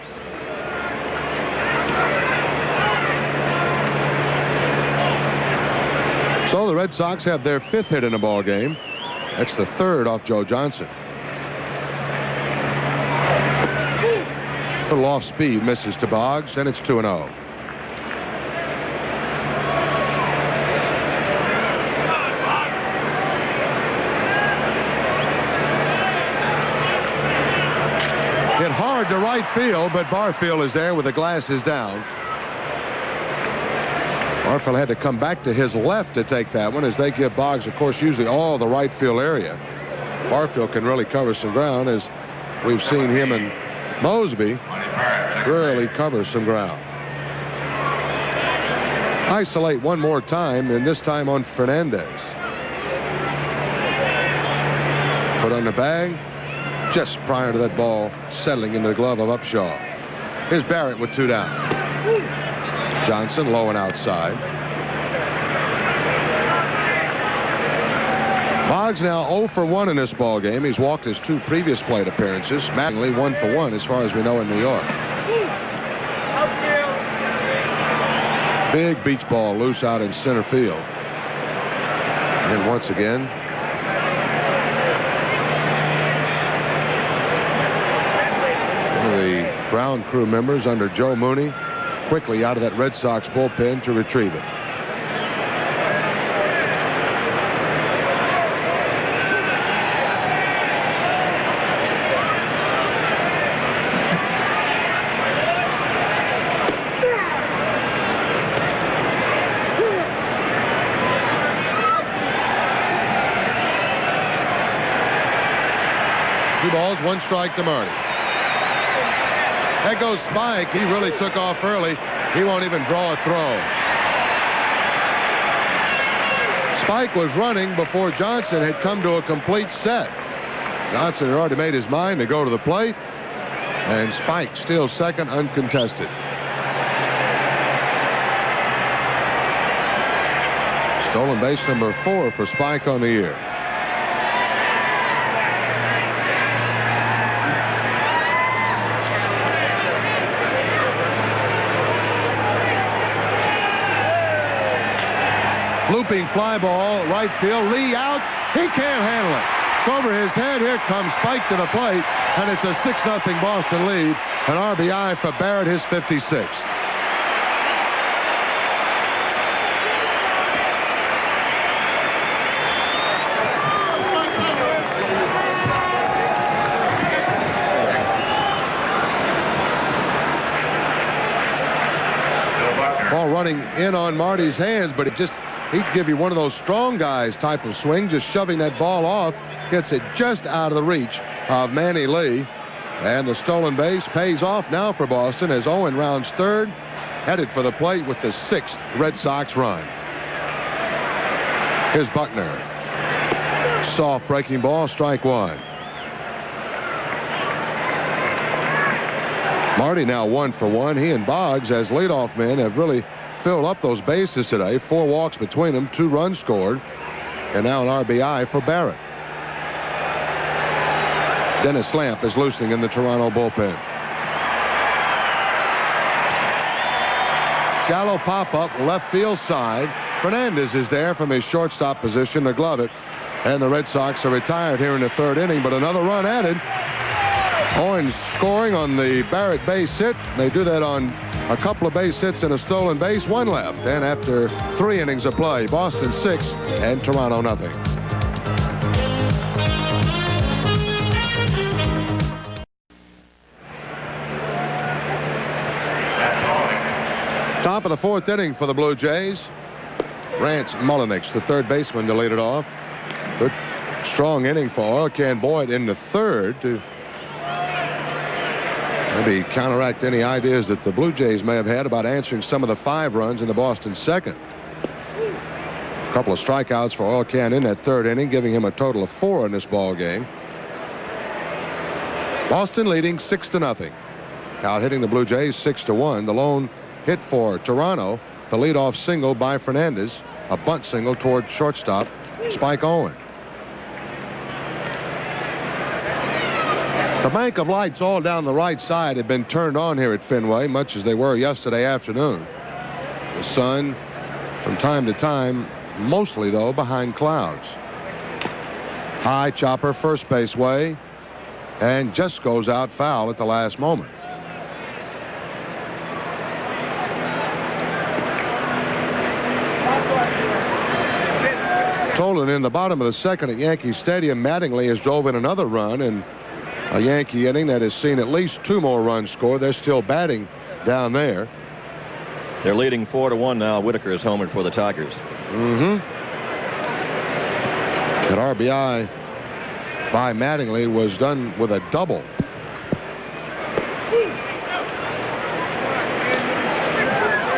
[SPEAKER 3] So the Red Sox have their 5th hit in the ball game. That's the 3rd off Joe Johnson. A little off speed, misses to Boggs, and it's 2-0. Hit hard to right field, but Barfield is there with the glasses down. Barfield had to come back to his left to take that one, as they give Boggs, of course, usually all the right field area. Barfield can really cover some ground, as we've seen him and Mosby really cover some ground. Isolate one more time, and this time on Fernandez. Foot on the bag, just prior to that ball settling into the glove of Upshaw. Here's Barrett with 2 down. Johnson low and outside. Boggs now 0 for 1 in this ball game. He's walked his 2 previous plate appearances. Mattingly 1 for 1 as far as we know in New York. Big beach ball loose out in center field. And once again, one of the Brown crew members under Joe Mooney quickly out of that Red Sox bullpen to retrieve it. Two balls, 1 strike to Marty. There goes Spike. He really took off early. He won't even draw a throw. Spike was running before Johnson had come to a complete set. Johnson had already made his mind to go to the plate. And Spike still second, uncontested. Stolen base number 4 for Spike on the year. Looping fly ball, right field. Lee out. He can't handle it. It's over his head. Here comes Spike to the plate, and it's a 6-0 Boston lead. An RBI for Barrett, his 56th. in on Marty's hands, but he'd give you one of those strong guys type of swing, just shoving that ball off. Gets it just out of the reach of Manny Lee. And the stolen base pays off now for Boston as Owen rounds third, headed for the plate with the 6th Red Sox run. Here's Buckner. Soft breaking ball, strike one. Marty now 1 for 1. He and Boggs, as leadoff men, have really filled up those bases today. 4 walks between them, 2 runs scored, and now an RBI for Barrett. Dennis Lamp is loosening in the Toronto bullpen. Shallow pop-up, left field side. Fernandez is there from his shortstop position to glove it. And the Red Sox are retired here in the 3rd inning, but another run added. Owens scoring on the Barrett base hit. They do that on a couple of base hits and a stolen base, 1 left. And after 3 innings of play, Boston 6 and Toronto nothing. Top of the 4th inning for the Blue Jays. Rance Mullenix, the 3rd baseman, to lead it off. Good, strong inning for Oilcan Boyd in the 3rd to maybe counteract any ideas that the Blue Jays may have had about answering some of the 5 runs in the Boston 2nd. A couple of strikeouts for Oilcan in that 3rd inning, giving him a total of 4 in this ball game. Boston leading 6-0. Out hitting the Blue Jays 6-1. The lone hit for Toronto, the leadoff single by Fernandez, a bunt single toward shortstop Spike Owen. The bank of lights all down the right side have been turned on here at Fenway, much as they were yesterday afternoon. The sun from time to time, mostly though behind clouds. High chopper first base way, and just goes out foul at the last moment. Tolan in the bottom of the 2nd at Yankee Stadium. Mattingly has drove in another run in a Yankee inning that has seen at least 2 more runs scored. They're still batting down there.
[SPEAKER 2] They're leading 4-1 now. Whitaker is homered for the Tigers.
[SPEAKER 3] That RBI by Mattingly was done with a double.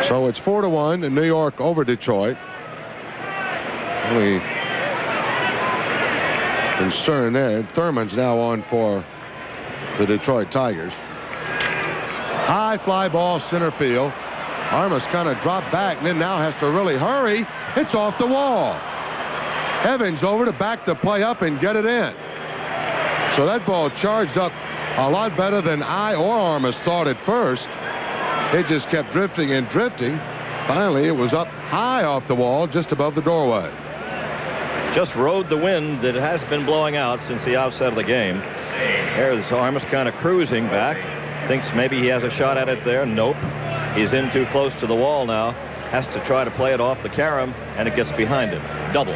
[SPEAKER 3] So it's 4-1 in New York over Detroit. Only concern there. Thurman's now on for the Detroit Tigers. High fly ball center field. Armas kind of dropped back and then now has to really hurry. It's off the wall. Evans over to back the play up and get it in. So that ball charged up a lot better than I or Armas thought at first. It just kept drifting and drifting. Finally, it was up high off the wall just above the doorway.
[SPEAKER 2] Just rode the wind that has been blowing out since the outset of the game. There's Armas kind of cruising back. Thinks maybe he has a shot at it there. Nope. He's in too close to the wall now. Has to try to play it off the carom, and it gets behind him. Double.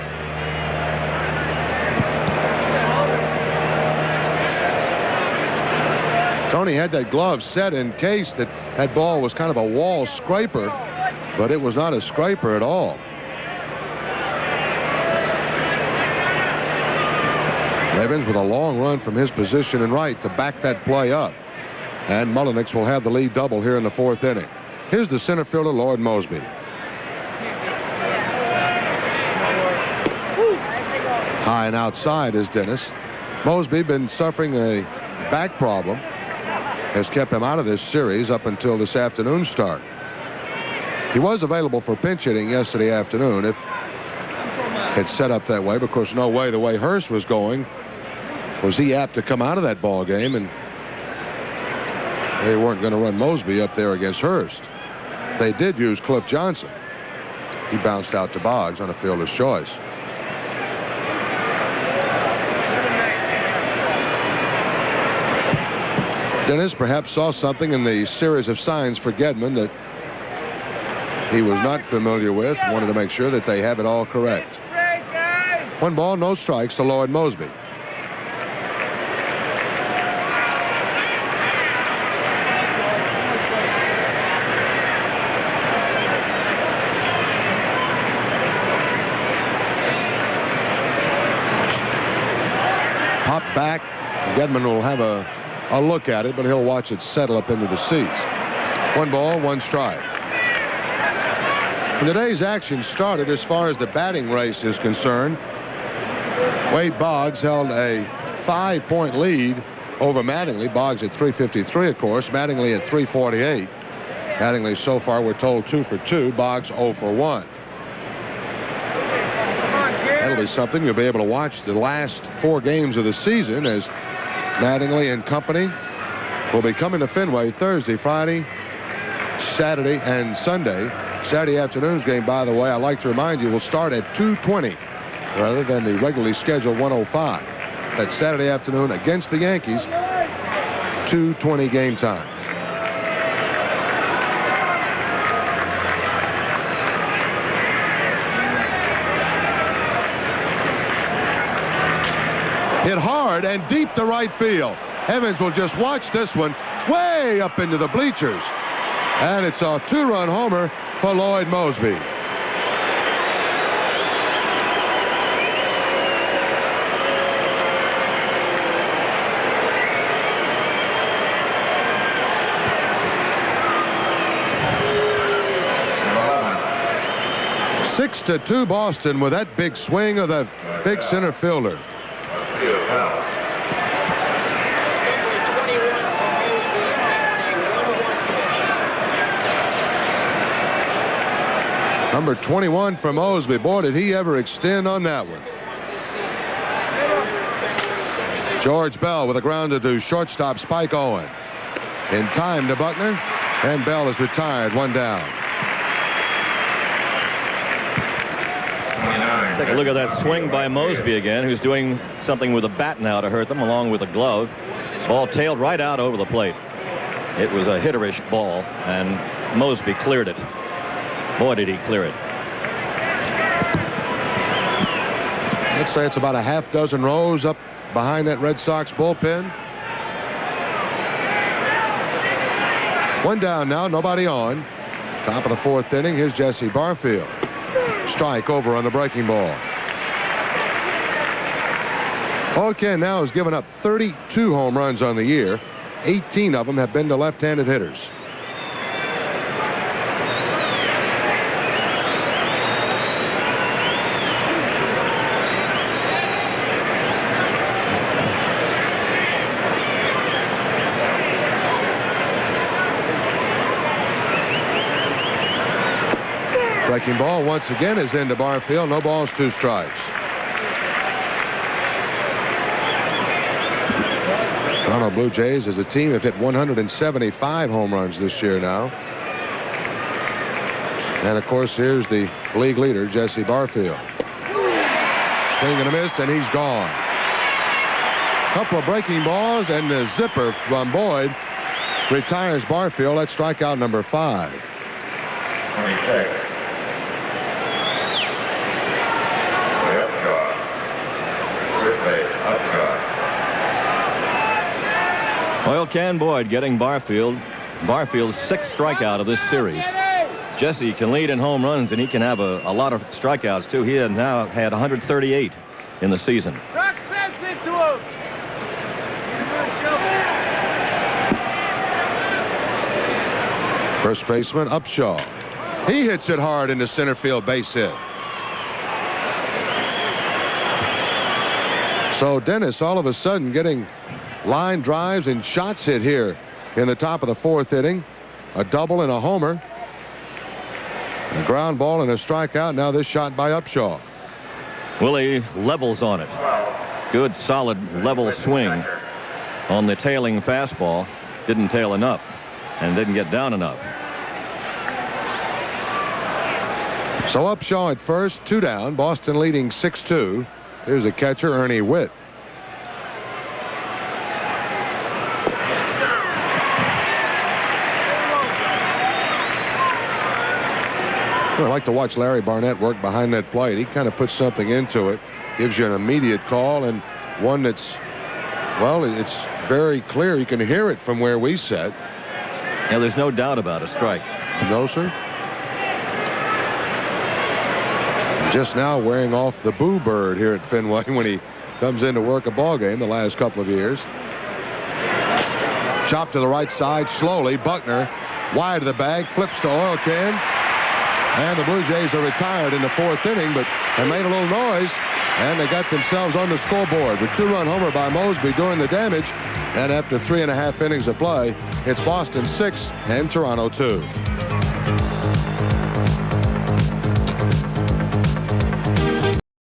[SPEAKER 3] Tony had that glove set in case that ball was kind of a wall scraper, but it was not a scraper at all. Evans with a long run from his position in right to back that play up. And Mullenix will have the lead double here in the 4th inning. Here's the center fielder, Lord Mosby. High and outside is Dennis. Mosby been suffering a back problem. Has kept him out of this series up until this afternoon's start. He was available for pinch hitting yesterday afternoon if it's set up that way. Because no way, the way Hurst was going, was he apt to come out of that ball game, and they weren't going to run Mosby up there against Hurst. They did use Cliff Johnson. He bounced out to Boggs on a fielder's choice. Dennis perhaps saw something in the series of signs for Gedman that he was not familiar with. Wanted to make sure that they have it all correct. 1 ball, no strikes to Lord Mosby. back. Gedman will have a look at it, but he'll watch it settle up into the seats. 1 ball, 1 strike. When today's action started, as far as the batting race is concerned, Wade Boggs held a 5-point lead over Mattingly. Boggs at 353, of course. Mattingly at 348. Mattingly so far, we're told, 2 for 2. Boggs 0 for 1. That'll be something. You'll be able to watch the last 4 games of the season as Mattingly and company will be coming to Fenway Thursday, Friday, Saturday, and Sunday. Saturday afternoon's game, by the way, I'd like to remind you, will start at 2:20 rather than the regularly scheduled 1:05. That's Saturday afternoon against the Yankees, 2:20 game time. Hit hard and deep to right field. Evans will just watch this one way up into the bleachers. And it's a 2-run homer for Lloyd Moseby. Six to 2 Boston with that big swing of the big center fielder. Number 21 for Moseby. Boy, did he ever extend on that one. George Bell with a grounder to shortstop Spike Owen. In time to Buckner, and Bell is retired, 1 down.
[SPEAKER 2] Take a look at that swing by Moseby again, who's doing something with a bat now to hurt them, along with a glove. Ball tailed right out over the plate. It was a hitterish ball, and Moseby cleared it. Boy, did he clear it.
[SPEAKER 3] Let's say it's about a half dozen rows up behind that Red Sox bullpen. 1 down now, nobody on. Top of the 4th inning, here's Jesse Barfield. Strike over on the breaking ball. Olken now has given up 32 home runs on the year. 18 of them have been to left-handed hitters. Breaking ball once again is into Barfield. No balls, 2 strikes. Toronto Blue Jays as a team have hit 175 home runs this year now. And of course, here's the league leader, Jesse Barfield. Swing and a miss, and he's gone. Couple of breaking balls, and the zipper from Boyd retires Barfield. That's strikeout number 5.
[SPEAKER 5] 26.
[SPEAKER 2] Well, Ken Boyd getting Barfield's 6th strikeout of this series. Jesse can lead in home runs, and he can have a lot of strikeouts, too. He has now had 138 in the season.
[SPEAKER 3] First baseman Upshaw. He hits it hard into center field, base hit. So Dennis all of a sudden getting line drives and shots hit here in the top of the 4th inning. A double and a homer. A ground ball and a strikeout. Now this shot by Upshaw.
[SPEAKER 2] Willie levels on it. Good, solid, level swing on the tailing fastball. Didn't tail enough and didn't get down enough.
[SPEAKER 3] So Upshaw at first, 2 down. Boston leading 6-2. Here's the catcher, Ernie Witt. I like to watch Larry Barnett work behind that plate. He kind of puts something into it, gives you an immediate call, and one that's, well, it's very clear. You can hear it from where we sit.
[SPEAKER 2] Yeah, there's no doubt about a strike.
[SPEAKER 3] No, sir. Just now wearing off the boo bird here at Fenway when he comes in to work a ball game the last couple of years. Chop to the right side slowly. Buckner wide of the bag, flips to Oilkin. And the Blue Jays are retired in the 4th inning, but they made a little noise, and they got themselves on the scoreboard. The 2-run homer by Mosby doing the damage. And after 3.5 innings of play, it's Boston 6 and Toronto 2.